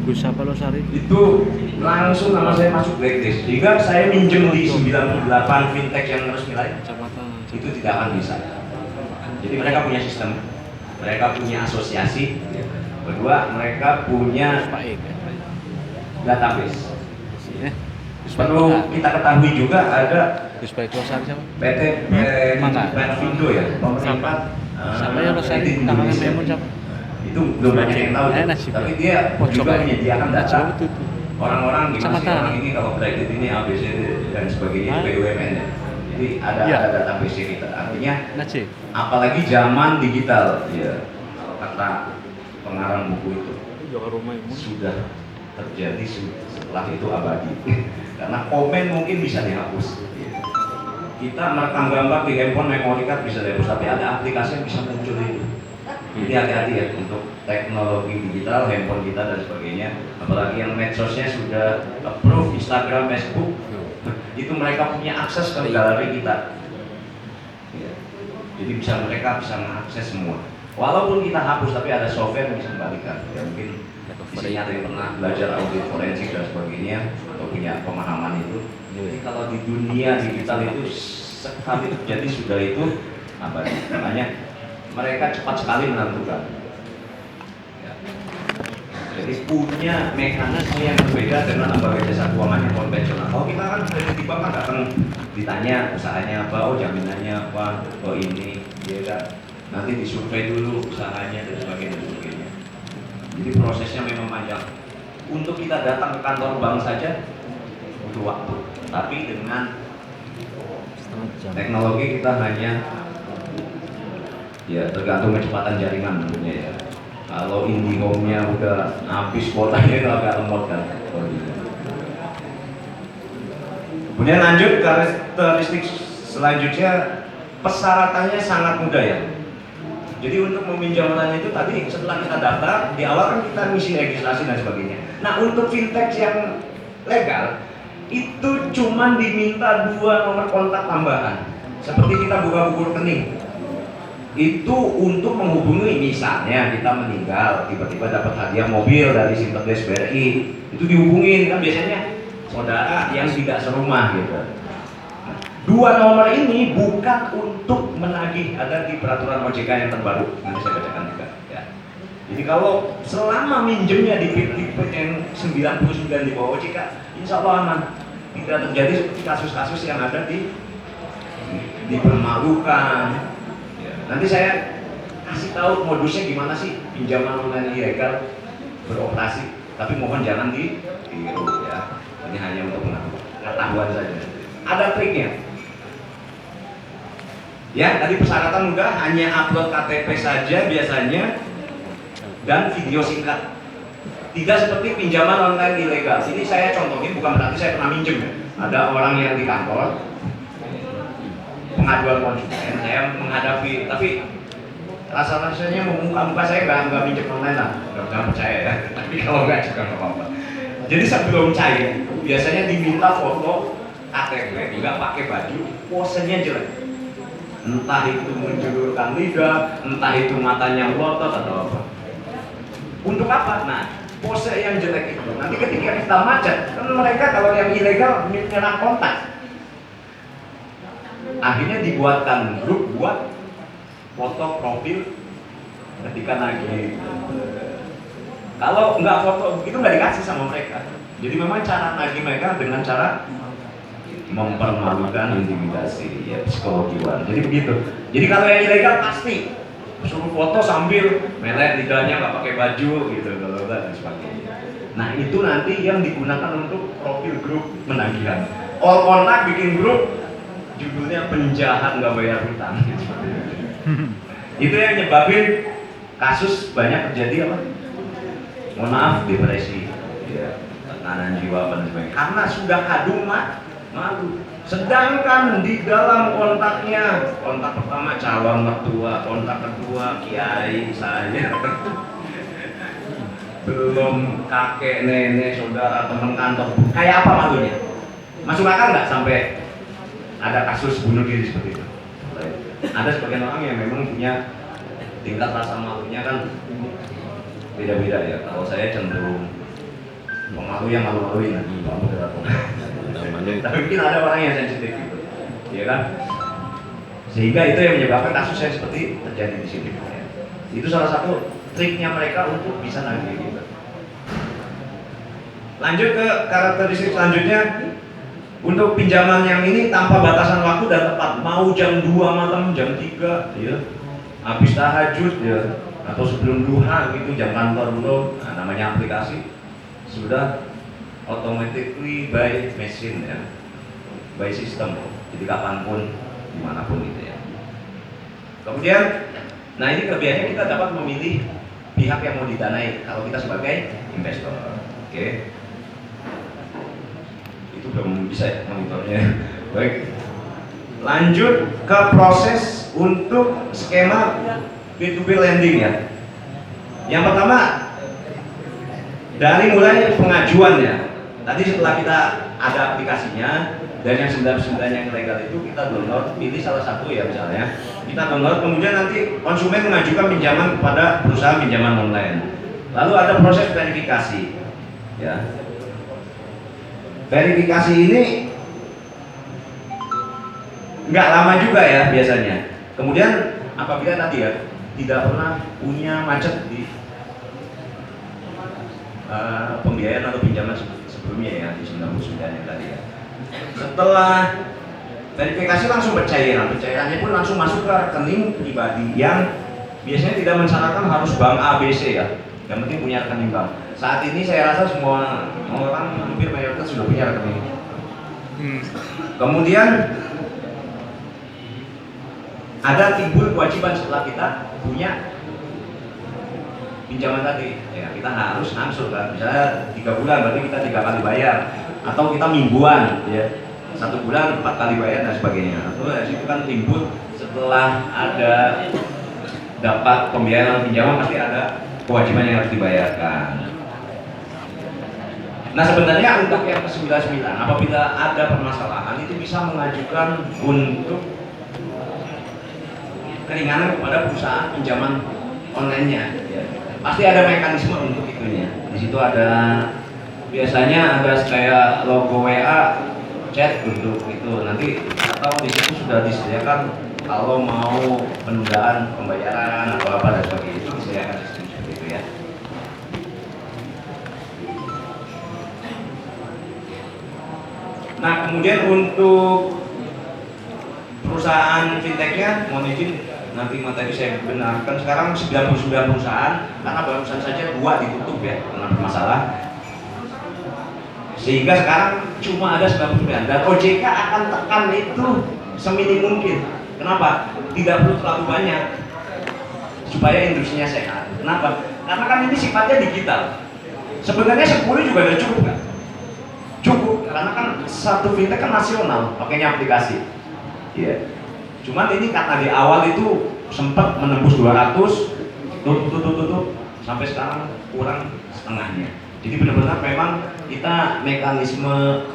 Siapa lo Sari? Itu langsung nama saya masuk blacklist. Jika saya minjem di 98 fintech yang resmi lain, itu tidak akan bisa. Jadi mereka punya sistem, mereka punya asosiasi. Kedua, mereka punya database. Perlu kita ketahui juga ada PT Pervindo ya, pemerintah. Siapa ya lo Sari? Tangannya memang siapa? Itu belum banyak yang tahu, tapi dia juga menyediakan data orang-orang gimana sih orang ini kalau kredit ini ABC dan sebagainya, BUMN ya. Jadi ada database kita, artinya apalagi zaman digital ya, kata pengarang buku itu sudah terjadi setelah itu abadi. Karena komen mungkin bisa dihapus. Kita merekam gambar di handphone, memory card bisa dihapus, tapi ada aplikasi yang bisa muncul itu. Jadi hati-hati ya untuk teknologi digital, handphone kita dan sebagainya. Apalagi yang medsosnya sudah approve, Instagram, Facebook, itu mereka punya akses ke galeri kita. Ya. Jadi mereka bisa mengakses semua. Walaupun kita hapus, tapi ada software yang bisa kembalikan. Ya mungkin di sini ada yang pernah belajar audit forensik dan sebagainya atau punya pemahaman itu. Jadi kalau di dunia digital itu sekali terjadi sudah itu apa namanya, mereka cepat sekali menentukan. Ya. Jadi punya mekanisme yang berbeda dengan lembaga jasa keuangan yang konvensional. Kalau kita kan kredit bank kan datang ditanya usahanya apa, oh jaminannya apa, oh ini, ya kan. Nanti disurvei dulu usahanya dan sebagainya. Jadi prosesnya memang panjang. Untuk kita datang ke kantor bank saja butuh waktu. Tapi dengan teknologi kita hanya ya tergantung kecepatan jaringan tentunya ya. Kalau IndiHome-nya udah habis kuotanya itu agak lemot kan. Kemudian lanjut karakteristik selanjutnya, persyaratannya sangat mudah ya. Jadi untuk meminjam online itu tadi setelah kita daftar, di awal kan kita ngisi registrasi dan sebagainya. Nah untuk fintech yang legal itu cuman diminta 2 nomor kontak tambahan. Seperti kita buka buku rekening. Itu untuk menghubungi, misalnya kita meninggal, tiba-tiba dapat hadiah mobil dari Sinterklas BRI, itu dihubungin kan biasanya saudara yang tidak serumah gitu. 2 nomor ini bukan untuk menagih, ada di peraturan OJK yang terbaru, nanti saya bacakan juga ya. Jadi kalau selama minjemnya di tipe yang 99 di bawah OJK, insya Allah aman. Tidak terjadi seperti kasus-kasus yang ada dipermalukan. Ya. Nanti saya kasih tahu modusnya gimana sih pinjaman online ilegal beroperasi, tapi mohon jangan ditiru ya. Ini hanya untuk pengetahuan saja. Ada triknya. Ya, tadi persyaratan mudah, hanya upload KTP saja biasanya dan video singkat. Tidak seperti pinjaman online ilegal. Ini saya contohin, bukan berarti saya pernah minjem ya. Ada orang yang di kantor pengaduan konsumen, saya menghadapi, tapi rasa-rasanya muka saya nggak minjem online lah, jangan percaya ya. Tapi kalau nggak juga nggak apa-apa. Jadi sebelum cair, biasanya diminta foto KTP, nggak pakai baju, posenya jelek. Entah itu menjulurkan lidah, entah itu matanya melotot atau apa. Untuk apa? Nah, pose yang jelek itu nanti ketika kita macet, kan mereka kalau yang ilegal menyerang kontak. Akhirnya dibuatkan grup buat foto profil ketika lagi. Kalau nggak foto begitu nggak dikasih sama mereka. Jadi memang cara nagih mereka dengan cara mempermalukan, intimidasi, ya psikologiwan. Jadi begitu. Jadi kalau yang ilegal pasti suruh foto sambil melet lidahnya nggak pakai baju gitu, dan sebagainya. Nah itu nanti yang digunakan untuk profil grup penagihan. All kontak bikin grup, judulnya penjahat nggak bayar hutang. Itu yang nyebabin kasus banyak terjadi apa? Mohon maaf, depresi, ya, tekanan jiwa dan sebagainya. Karena sudah kadung malu. Sedangkan di dalam kontaknya, kontak pertama calon mertua, kontak kedua kiai saya, belum kakek, nenek, saudara, teman kantor. Kayak apa malunya? Masuk akal nggak sampai ada kasus bunuh diri seperti itu? Ada sebagian orang yang memang punya tingkat rasa malunya kan beda-beda ya. Kalau saya cenderung pemalu yang malu-maluin, tapi mungkin ada orang yang sensitif gitu, ya kan? Sehingga itu yang menyebabkan kasus yang seperti terjadi di sini. Ya. Itu salah satu triknya mereka untuk bisa nagih gitu. Lanjut ke karakteristik selanjutnya, untuk pinjaman yang ini tanpa batasan waktu dan tepat, mau jam 2 malam, jam 3, ya, habis tahajud, ya, atau sebelum duha gitu, jam kantor belum, nah, namanya aplikasi sudah automatically by machine ya, by system, jadi kapanpun, dimanapun gitu ya. Kemudian, nah ini kelebihannya kita dapat memilih pihak yang mau didanai kalau kita sebagai investor, oke? Itu belum bisa ya monitornya. Baik, lanjut ke proses untuk skema B2B lending ya. Yang pertama dari mulai pengajuannya. Tadi setelah kita ada aplikasinya dan yang 99 yang legal itu kita download, pilih salah satu ya misalnya. Kita download, kemudian nanti konsumen mengajukan pinjaman kepada perusahaan pinjaman online. Lalu ada proses verifikasi. Ya. Verifikasi ini nggak lama juga ya biasanya. Kemudian apabila tadi ya tidak pernah punya macet di pembiayaan atau pinjaman sebelumnya ya di 99 yang tadi ya. Setelah verifikasi langsung pencairannya pun langsung masuk ke rekening pribadi yang biasanya tidak mensyaratkan harus bank ABC ya. Yang penting punya rekening bank. Saat ini saya rasa semua orang hampir mayoritas sudah punya rekening. Kemudian ada timbul kewajiban setelah kita punya pinjaman tadi, ya kita harus ngangsur kan, misalnya 3 bulan berarti kita 3 kali bayar, atau kita mingguan, ya 1 bulan 4 kali bayar dan sebagainya. Atau dari situ kan timbul setelah ada dapat pembiayaan pinjaman pasti ada kewajiban yang harus dibayarkan. Nah sebenarnya untuk yang ke-99 apabila ada permasalahan itu bisa mengajukan untuk keringanan kepada perusahaan pinjaman online-nya. Ya. Pasti ada mekanisme untuk itunya. Di situ ada biasanya ada kayak logo WA, chat untuk itu. Nanti atau di situ sudah disediakan kalau mau penundaan pembayaran atau apa dan sebagainya itu disediakan sistem seperti itu ya. Nah kemudian untuk perusahaan fintechnya mohon izin nanti materi saya benarkan sekarang 99 perusahaan karena barusan saja 2 ditutup ya karena bermasalah sehingga sekarang cuma ada 99 dan OJK akan tekan itu seminim mungkin. Kenapa? Tidak perlu terlalu banyak supaya industrinya sehat. Kenapa? Karena kan ini sifatnya digital. Sebenarnya 10 juga udah cukup kan? Cukup karena kan satu fintech kan nasional pakainya aplikasi. Iya. Cuman ini karena di awal itu sempat menembus 200, tutup sampai sekarang kurang setengahnya. Jadi benar-benar memang kita mekanisme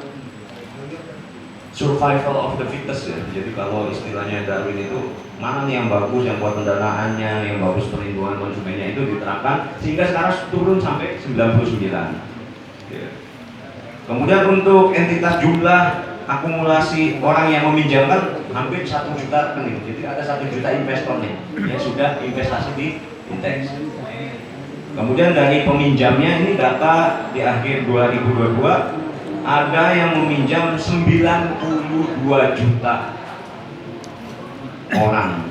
survival of the fittest ya. Jadi kalau istilahnya Darwin itu mana nih yang bagus, yang buat pendanaannya, yang bagus perlindungan konsumennya itu diterapkan sehingga sekarang turun sampai 99. Ya. Kemudian untuk entitas jumlah akumulasi orang yang meminjamkan hampir 1 juta rekening. Jadi ada 1 juta investor nih yang sudah investasi di Fintech. Kemudian dari peminjamnya ini data di akhir 2022 ada yang meminjam 92 juta orang.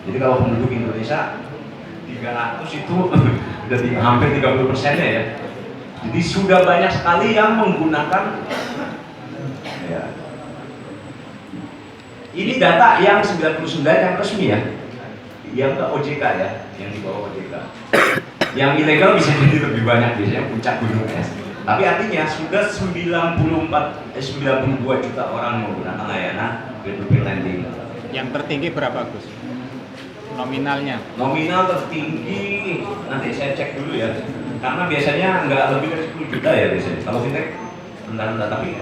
Jadi kalau penduduk Indonesia 300 itu udah hampir 30%-nya ya. Jadi sudah banyak sekali yang menggunakan ya. Ini data yang 99 yang resmi ya, yang ke OJK ya, yang di bawah OJK. Yang ilegal bisa jadi lebih banyak biasanya puncak gunungnya. Tapi artinya sudah 92 juta orang menggunakan layanan peer-to-peer lending. Yang tertinggi berapa Gus? Nominalnya? Nominal tertinggi nanti saya cek dulu ya, karena biasanya nggak lebih dari 10 juta ya biasanya. Kalau fintech rendah-rendah tapi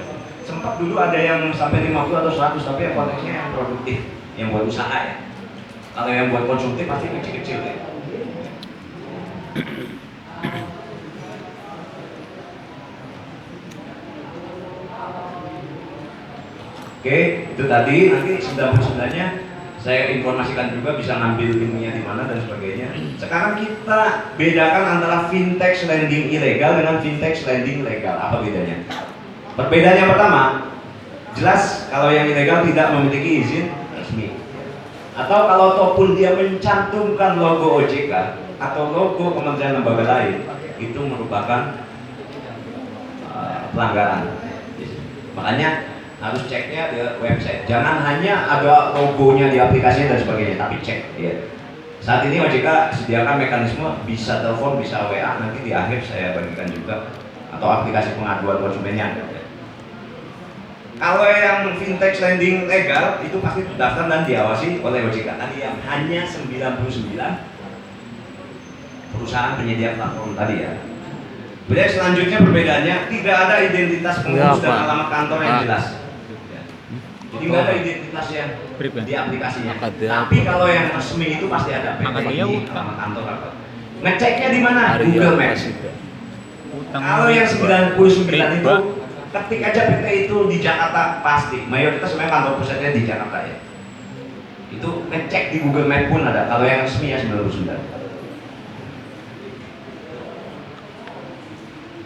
sempat dulu ada yang sampai 50 atau 100 tapi yang konteksnya yang produktif, yang buat usaha ya. Kalau yang buat konsumtif pasti kecil-kecil ya. Oke, itu tadi nanti 99-nya saya informasikan juga bisa ngambil ilmunya di mana dan sebagainya. Sekarang kita bedakan antara fintech lending ilegal dengan fintech lending legal. Apa bedanya? Perbedaan yang pertama, jelas kalau yang ilegal tidak memiliki izin resmi. Atau kalau ataupun dia mencantumkan logo OJK atau logo kementerian lembaga lain, itu merupakan pelanggaran. Makanya harus ceknya di website. Jangan hanya ada logonya di aplikasinya dan sebagainya, tapi cek. Ya. Saat ini OJK sediakan mekanisme bisa telepon, bisa WA. Nanti di akhir saya bagikan juga atau aplikasi pengaduan konsumennya. Kalau yang fintech lending legal itu pasti terdaftar dan diawasi oleh OJK. Tadi yang hanya 99 perusahaan penyedia platform tadi ya. Kemudian selanjutnya perbedaannya tidak ada identitas pengurus dan alamat kantor yang jelas. Jadi nggak ada identitas yang di aplikasinya. Tapi kalau yang resmi itu pasti ada PTI, alamat kantor apa. Ngeceknya di mana? Hari Google yang Maps. masih. Kalau yang 99 itu ketik aja PT itu di Jakarta pasti. Mayoritas memang kantor pusatnya di Jakarta ya. Itu ngecek di Google Maps pun ada. Kalau yang resmi ya 99.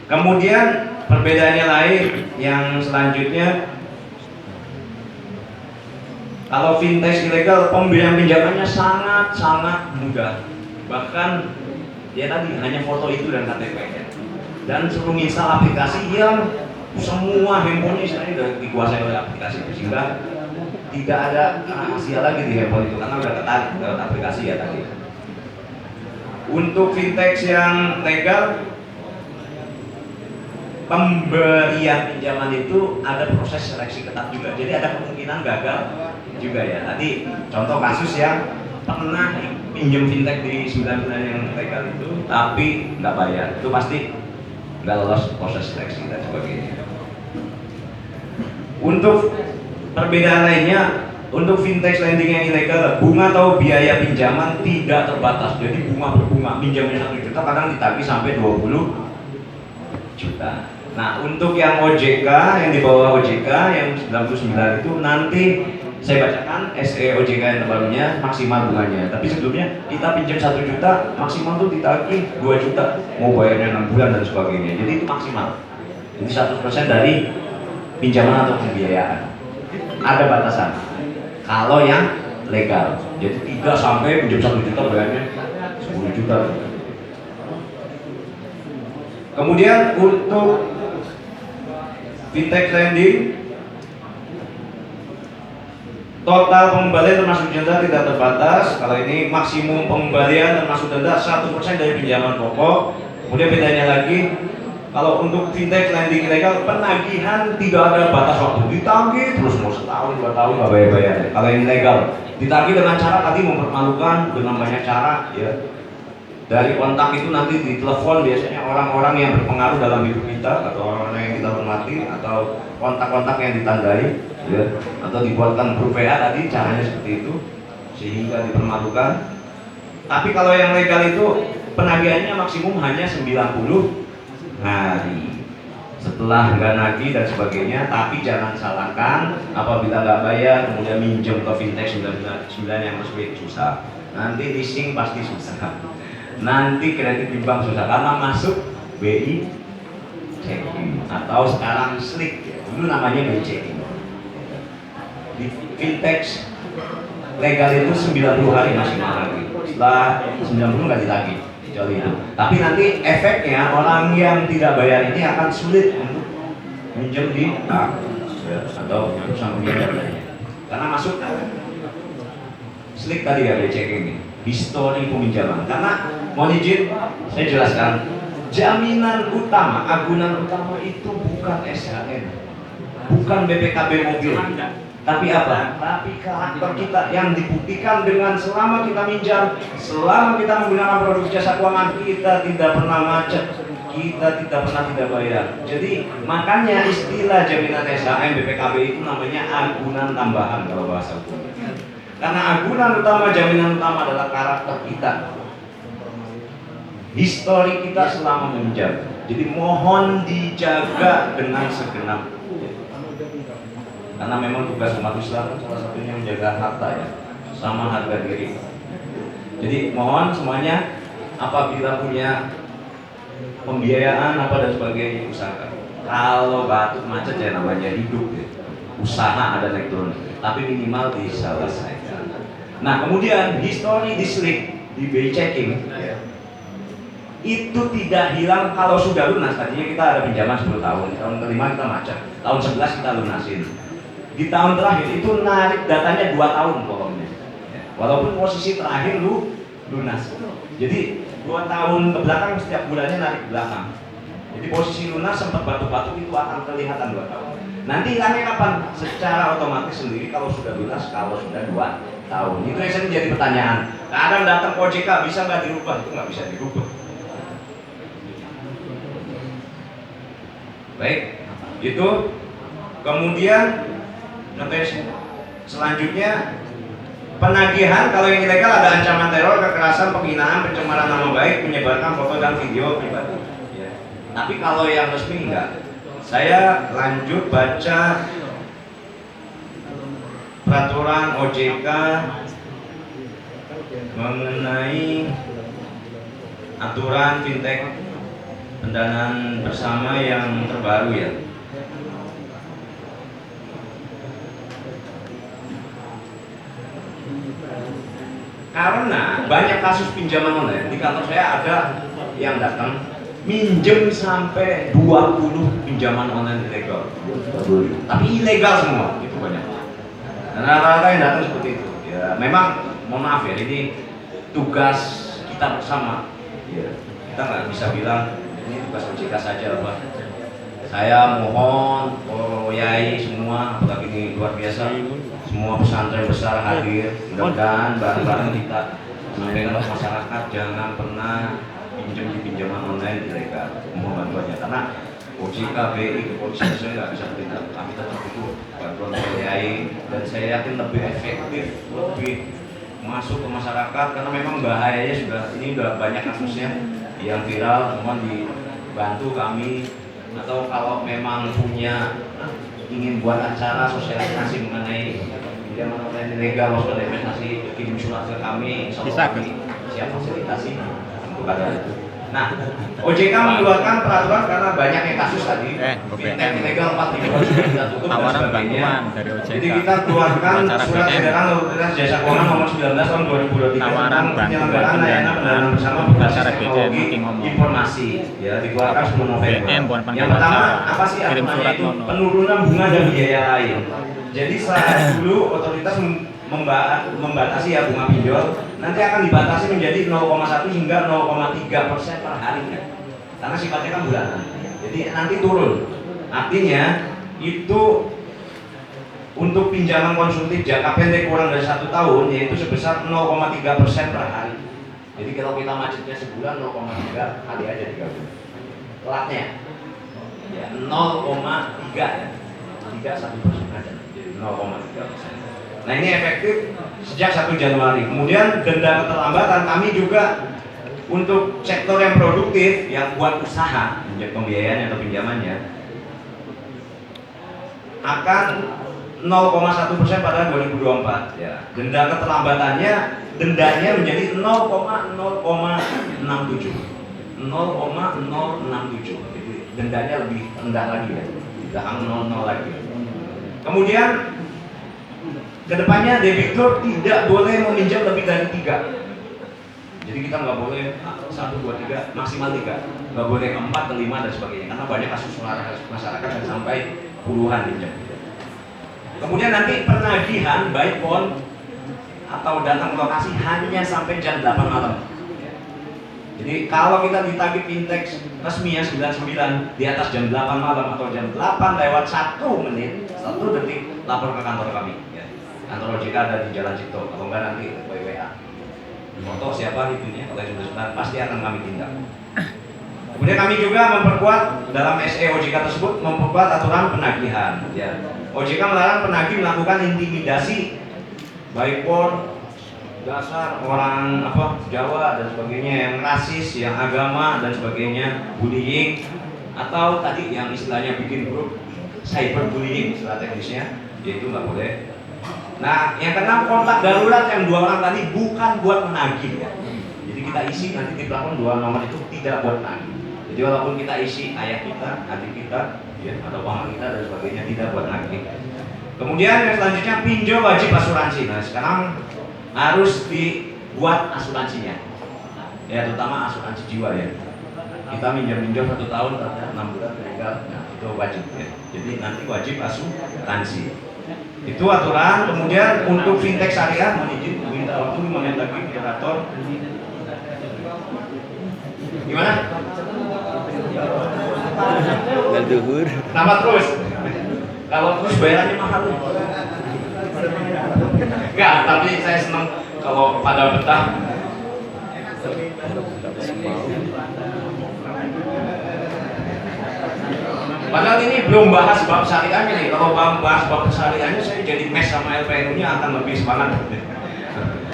Kemudian perbedaannya lain yang selanjutnya, kalau fintech ilegal pembelian pinjamannya sangat mudah. Bahkan ya tadi hanya foto itu dan KTP ya. Dan suruh install aplikasi yang semua handphonenya istilahnya sudah dikuasai oleh aplikasi itu, sehingga tidak ada rahasia lagi di handphone itu karena udah ketarik lewat aplikasi ya tadi. Untuk fintech yang legal, pemberian pinjaman itu ada proses seleksi ketat juga, jadi ada kemungkinan gagal juga ya. Tadi contoh kasus yang pernah pinjam fintech di 9 bulan yang legal itu tapi nggak bayar, itu pasti nggak lolos proses seleksi dan sebagainya. Untuk perbedaan lainnya, untuk fintech lending yang ilegal, bunga atau biaya pinjaman tidak terbatas, jadi bunga berbunga, pinjamnya 1 juta kadang ditagih sampai 20 juta. Nah, untuk yang OJK, yang di bawah OJK yang 99 itu nanti saya bacakan SE OJK yang terbarunya maksimal bunganya. Tapi sebelumnya kita pinjam 1 juta, maksimal tuh ditagih 2 juta, mau bayarnya 6 bulan dan sebagainya. Jadi itu maksimal. Jadi 100% dari pinjaman atau pembiayaan. Ada batasan. Kalau yang legal, jadi tidak sampai pinjam 1 juta bayarnya 10 juta. Kemudian untuk fintech lending, total pengembalian termasuk denda tidak terbatas. Kalau ini maksimum pengembalian termasuk denda 1% dari pinjaman pokok. Kemudian bedanya lagi, kalau untuk fintech lending ilegal, penagihan tidak ada batas waktu, ditagih terus mau setahun 2 tahun nggak bayar-bayar. Kalau yang ilegal ditagih dengan cara tadi mempermalukan, dengan banyak cara ya. Dari kontak itu nanti ditelepon biasanya orang-orang yang berpengaruh dalam hidup kita atau orang-orang yang kita hormati atau kontak-kontak yang ditandai ya, atau dibuatkan grup WA tadi, caranya seperti itu sehingga dipermalukan. Tapi kalau yang legal itu penagihannya maksimum hanya 90 hari. Setelah nggak nagih dan sebagainya, tapi jangan salahkan apabila nggak bayar kemudian minjem ke fintech 99 yang resmi susah. Nanti leasing pasti susah. Nanti kredit di bank susah karena masuk BI checking atau sekarang slik ya. Dulu namanya BI checking. Di fintech legal itu 90 hari masih lagi. Setelah 90 nggak ditagih kecuali itu. Tapi nanti efeknya orang yang tidak bayar ini akan sulit untuk minjem di bank ya, atau perusahaan pembiayaan lainnya. Karena masuk slik tadi ya BI checking ini. Histori peminjaman. Karena mohon izin saya jelaskan, jaminan utama, agunan utama itu bukan SHN, bukan BPKB mobil, tapi apa? Tapi karakter kita yang dibuktikan dengan selama kita minjam, selama kita menggunakan produk jasa keuangan, kita tidak pernah macet, kita tidak pernah tidak bayar. Jadi makanya istilah jaminan SHN BPKB itu namanya agunan tambahan kalau bahasa hukum. Karena agunan utama, jaminan utama adalah karakter kita, histori kita selama meminjam. Jadi mohon dijaga dengan segenap. Karena memang tugas umat Islam salah satunya menjaga harta ya, sama harga diri. Jadi mohon semuanya apabila punya pembiayaan apa dan sebagainya usahakan. Kalau batuk macet ya namanya hidup ya. Usaha ada naik turun, tapi minimal diselesaikan. Nah kemudian histori di slik, di BI checking ya, itu tidak hilang kalau sudah lunas. Tadinya kita ada pinjaman 10 tahun, tahun kelima kita macet, tahun 11 kita lunasin. Di tahun terakhir itu narik datanya 2 tahun pokoknya ya. Walaupun posisi terakhir lunas. Jadi 2 tahun ke belakang setiap bulannya narik belakang. Jadi posisi lunas sempat batuk-batuk itu akan kelihatan 2 tahun. Nanti hilangnya kapan? Secara otomatis sendiri kalau sudah lunas, kalau sudah 2 tahun. Itu yang sering jadi pertanyaan. Kadang datang OJK bisa nggak dirubah? Itu nggak bisa dirubah. Baik, itu kemudian selanjutnya Penagihan kalau yang ilegal ada ancaman teror, kekerasan, penghinaan, pencemaran nama baik, menyebarkan foto dan video pribadi. Ya. Tapi kalau yang resmi enggak. Saya lanjut baca peraturan OJK mengenai aturan fintech pendanaan bersama yang terbaru ya. Karena banyak kasus pinjaman online di kantor saya ada yang datang minjem sampai 20 pinjaman online ilegal, tapi ilegal semua itu banyak. Dan rata-rata yang datang seperti itu. Ya, memang mohon maaf ya, ini tugas kita bersama. Ya, kita nggak bisa bilang ini tugas OJK saja, Pak. Saya mohon Yai semua, apalagi ini luar biasa, semua pesantren besar hadir. Mudah-mudahan bareng-bareng kita mengenai masyarakat jangan pernah pinjam di pinjaman online ilegal. Mohon bantuannya karena OJK, BI, kepolisian saya nggak bisa bertindak. Kami tetap butuh bantuan Yai dan saya yakin lebih efektif, lebih masuk ke masyarakat karena memang bahayanya ini sudah banyak kasusnya yang viral. Mohon dibantu kami, atau kalau memang punya ingin buat acara sosialisasi mengenai pinjaman online ilegal, waspada investasi, kirim surat ke kami, bisa kami siap fasilitasi untuk ada itu. Nah, OJK mengeluarkan peraturan karena banyaknya kasus tadi fintech ilegal 4.000 sudah kita tutup dan sebagainya. Jadi kita keluarkan surat edaran otoritas jasa keuangan nomor 19 tahun 2023 tentang penyelenggaraan layanan pendanaan bersama berbasis teknologi informasi. Ya, dikeluarkan 10 November. Yang pertama apa sih aturannya itu? Penurunan bunga dan biaya lain. Jadi saat dulu otoritas membatasi ya bunga pinjol, nanti akan dibatasi menjadi 0,1 hingga 0,3% per harinya, karena sifatnya kan bulanan. Jadi nanti turun. Artinya itu untuk pinjaman konsumtif jangka pendek kurang dari 1 tahun yaitu sebesar 0,3% per hari. Jadi kalau kita macetnya sebulan 0,3 kali aja 3 bulan. Telatnya ya 0,3 ya, 3,1% aja, jadi 0,3%. Nah ini efektif sejak 1 Januari. Kemudian denda keterlambatan kami juga untuk sektor yang produktif yang buat usaha, pembiayaan atau pinjamannya akan 0,1% pada 2024. Ya. Denda keterlambatannya dendanya menjadi 0,067. 0,067. Jadi dendanya lebih rendah lagi ya. Tidak 0,0 lagi. Kemudian kedepannya debitur tidak boleh meminjam lebih dari 3. Jadi kita nggak boleh 1, 2, 3, maksimal 3. Nggak boleh 4, 5 dan sebagainya. Karena banyak kasus masyarakat yang sampai puluhan pinjam. Kemudian nanti penagihan baik pon atau datang ke lokasi hanya sampai jam 8 malam. Jadi kalau kita ditagih fintech resmi ya 99 di atas jam 8 malam atau jam 8 lewat 1 menit, 1 detik lapor ke kantor kami. Kantor OJK ada di Jalan Cipto, kalau enggak nanti WA. Foto siapa itunya, kalau sudah pasti akan kami tindak. Kemudian kami juga memperkuat dalam SE OJK tersebut memperkuat aturan penagihan. Ya. OJK melarang penagih melakukan intimidasi baik pon, dasar orang Jawa dan sebagainya, yang rasis, yang agama dan sebagainya, bullying, atau tadi yang istilahnya bikin grup cyberbullying istilah teknisnya, yaitu nggak boleh. Nah, yang keenam kontak darurat yang 2 orang tadi bukan buat menagih ya. Jadi kita isi nanti di plafon 2 nomor itu tidak buat menagih. Jadi walaupun kita isi ayah kita, adik kita, ya, atau paman kita dan sebagainya tidak buat menagih. Kemudian yang selanjutnya pinjol wajib asuransi. Nah, sekarang harus dibuat asuransinya. Ya, terutama asuransi jiwa ya. Kita minjam 1 tahun ternyata 6 bulan meninggal, nah, itu wajib ya. Jadi nanti wajib asuransi. Itu aturan. Kemudian untuk fintech syariah mohon izin minta waktu 5 menit lagi moderator. Gimana? Gak duhur. Nama terus. Kalau terus bayarannya mahal. Enggak, tapi saya senang kalau pada betah. Padahal ini belum bahas bab syariahnya nih. Kalau bahas bab syariahnya saya jadi mes sama LPNU-nya akan lebih semangat.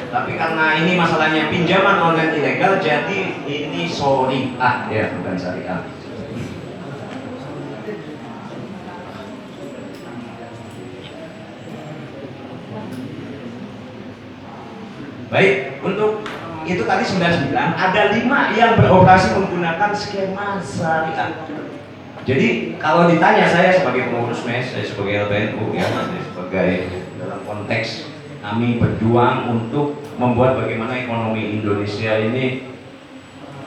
Tapi karena ini masalahnya pinjaman online ilegal, jadi ini syariah ya, bukan syariah. Baik, untuk itu tadi 99, ada 5 yang beroperasi menggunakan skema syariah. Jadi kalau ditanya saya sebagai pengurus MES, saya sebagai LPNU ya, saya sebagai dalam konteks kami berjuang untuk membuat bagaimana ekonomi Indonesia ini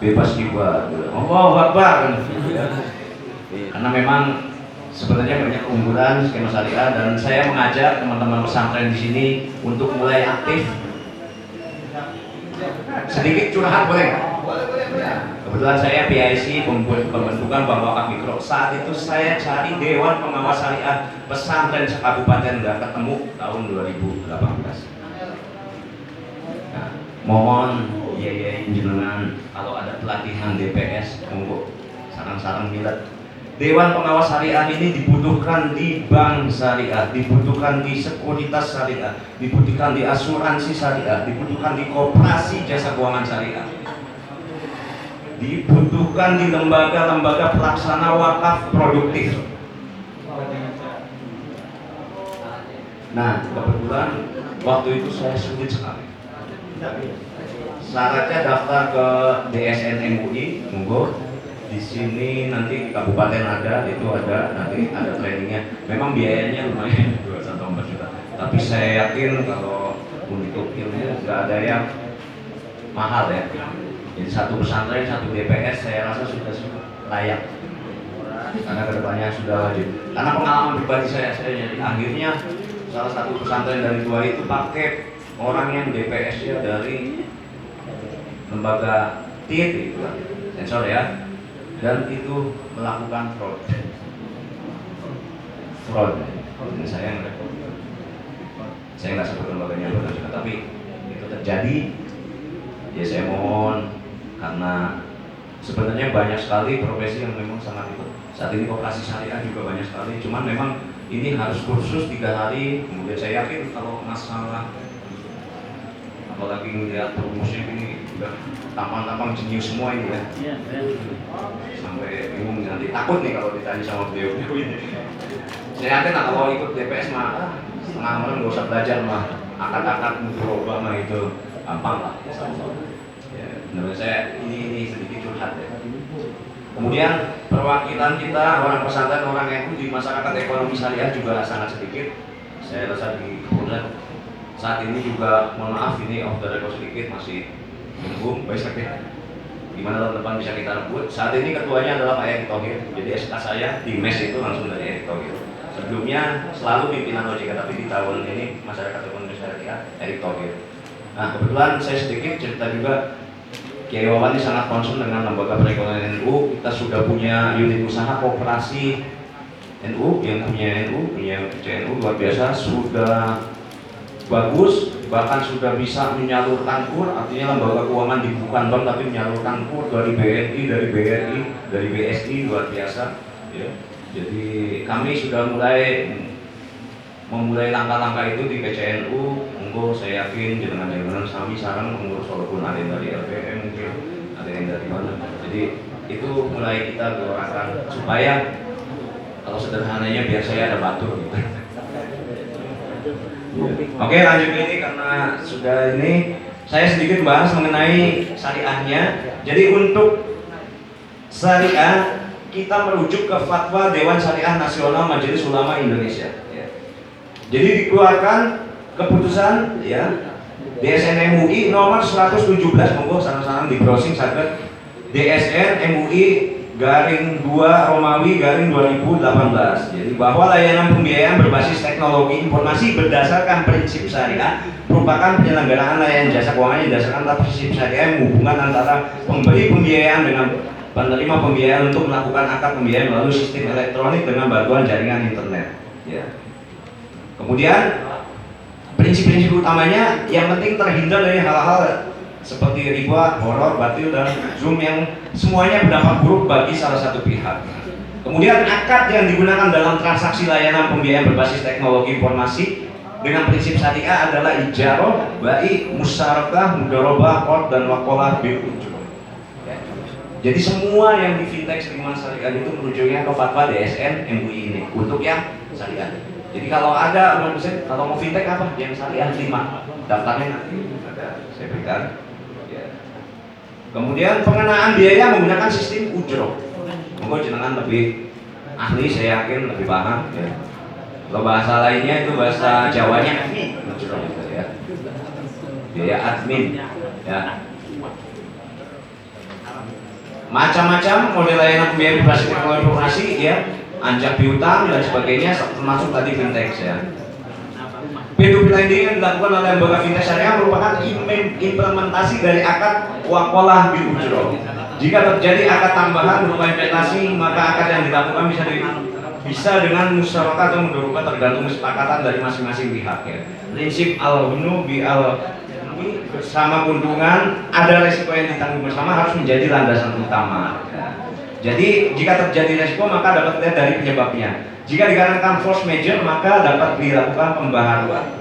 bebas riba. Allahu Akbar. Karena memang sebenarnya banyak keunggulan skema syariah dan saya mengajak teman-teman pesantren di sini untuk mulai aktif. Sedikit curhat boleh nggak? Ya, kebetulan saya PIC pembentukan Bank Wakaf Mikro. Saat itu saya cari Dewan Pengawas Syariah Pesantren Kabupaten nggak ketemu tahun 2018. Nah, mohon ya jenengan kalau ada pelatihan DPS monggo sarang-sarang milat. Dewan Pengawas Syariah ini dibutuhkan di bank syariah, dibutuhkan di sekuritas syariah, dibutuhkan di asuransi syariah, dibutuhkan di koperasi jasa keuangan syariah, dibutuhkan di lembaga-lembaga pelaksana wakaf produktif. Nah, kebetulan waktu itu saya sulit sekali. Syaratnya daftar ke DSN MUI, monggo. Di sini nanti di kabupaten ada, itu ada, nanti ada trainingnya. Memang biayanya lumayan 2-4 juta. Tapi saya yakin kalau untuk ilmu nggak ada yang mahal ya. Jadi satu pesantren, satu DPS saya rasa sudah layak. Karena kedepannya sudah wajib. Karena pengalaman pribadi saya jadi akhirnya salah satu pesantren dari 2 itu pakai orang yang DPS-nya dari lembaga TIT itu kan, sensor ya. Dan itu melakukan fraud. Dan saya nggak sebut lembaganya juga, tapi itu terjadi. Ya saya mohon, karena sebenarnya banyak sekali profesi yang memang sangat itu. Saat ini koperasi syariah juga banyak sekali. Cuman memang ini harus kursus 3 hari. Kemudian saya yakin kalau masalah apalagi melihat rumusnya ini udah tampang-tampang jenius semua ini ya. Sampai bingung nanti takut nih kalau ditanya sama beliau ini. Saya yakin kalau ikut DPS mah setengah malam nggak usah belajar mah, akad-akad berubah mah itu gampang lah. Ya, menurut saya ini sedikit curhat ya. Kemudian perwakilan kita orang pesantren, orang NU di masyarakat ekonomi syariah juga sangat sedikit. Saya rasa di Kemudian saat ini juga mohon maaf ini off the record sedikit masih menunggu besok ya. Gimana tahun depan bisa kita rebut. Saat ini ketuanya adalah Pak Erick Thohir. Jadi SK saya di MES itu langsung dari Erick Thohir. Sebelumnya selalu pimpinan OJK, tapi di tahun ini masyarakat ekonomi syariah Erick Thohir. Nah kebetulan saya sedikit cerita juga. Kiai Wawan ini sangat concern dengan lembaga perekonomian NU. Kita sudah punya unit usaha koperasi NU, yang punya NU, punya CNU luar biasa, sudah bagus, bahkan sudah bisa menyalurkan KUR, artinya lembaga keuangan di bukan bank tapi menyalurkan KUR dari BNI, dari BRI, dari BSI, luar biasa ya. Jadi kami sudah memulai langkah-langkah itu di PCNU. Monggo saya yakin jangan kami sarang mengurus walaupun ada yang dari LPM mungkin ada yang dari mana. Jadi itu mulai kita gelorakan supaya kalau sederhananya biar saya ada batur gitu. Oke, lanjut ini karena sudah ini saya sedikit bahas mengenai syariahnya. Jadi untuk syariah kita merujuk ke fatwa Dewan Syariah Nasional Majelis Ulama Indonesia. Ya. Jadi dikeluarkan keputusan ya DSN MUI nomor 117, monggo sarang-sarang di browsing saja. DSN MUI garing 2 Romawi garing 2018. Jadi bahwa layanan pembiayaan berbasis teknologi informasi berdasarkan prinsip syariah merupakan penyelenggaraan layanan jasa keuangan yang didasarkan atas prinsip syariah, hubungan antara pemberi pembiayaan dengan penerima pembiayaan untuk melakukan akad pembiayaan melalui sistem elektronik dengan bantuan jaringan internet. Ya. Kemudian prinsip-prinsip utamanya yang penting terhindar dari hal-hal seperti riba, horor, batil, dan zoom yang semuanya berdampak buruk bagi salah satu pihak. Kemudian akad yang digunakan dalam transaksi layanan pembiayaan berbasis teknologi informasi dengan prinsip syariah adalah ijarah, bai, musyarakah, mudharabah, qard dan waqalah bil ujur. Ya. Jadi semua yang di fintech lingkungan syariah itu merujuknya ke fatwa DSN MUI ini untuk yang syariah. Jadi kalau ada kalau mau fintech apa yang syariah 5 daftarnya nanti ada saya berikan. Ya. Kemudian pengenaan biaya menggunakan sistem ujroh. Monggo jenengan lebih ahli, saya yakin lebih paham. Ya. Kalau bahasa lainnya itu bahasa Jawanya admin, ujroh gitu ya. Biaya admin. Ya. Macam-macam model layanan pembiayaan berbasis teknologi informasi, ya, anjak piutang dan sebagainya, termasuk tadi fintech ya. P2P lending yang dilakukan oleh lembaga fintech syariah merupakan implementasi dari akad waqalah bil ujroh. Jika terjadi akad tambahan berupa investasi, maka akad yang dilakukan bisa dengan musyarakah atau mudharabah tergantung kesepakatan dari masing-masing pihak ya. Prinsip al-hunu bi bersama keuntungan, ada resiko yang ditanggung bersama harus menjadi landasan utama. Jadi jika terjadi resiko maka dapat dilihat dari penyebabnya. Jika dikarenakan force major maka dapat dilakukan pembaharuan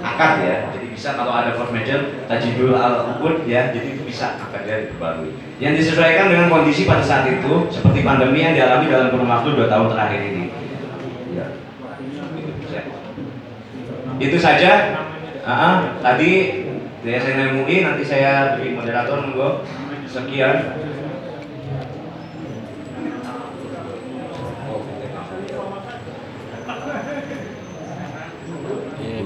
akad ya. Jadi bisa kalau ada force major tajidul al-uqud ya, jadi itu bisa akadnya diperbarui. Yang disesuaikan dengan kondisi pada saat itu seperti pandemi yang dialami dalam kurun waktu 2 tahun terakhir ini. Ya. Itu saja. Tadi DSN MUI, nanti saya beri moderator monggo. Sekian. Ya,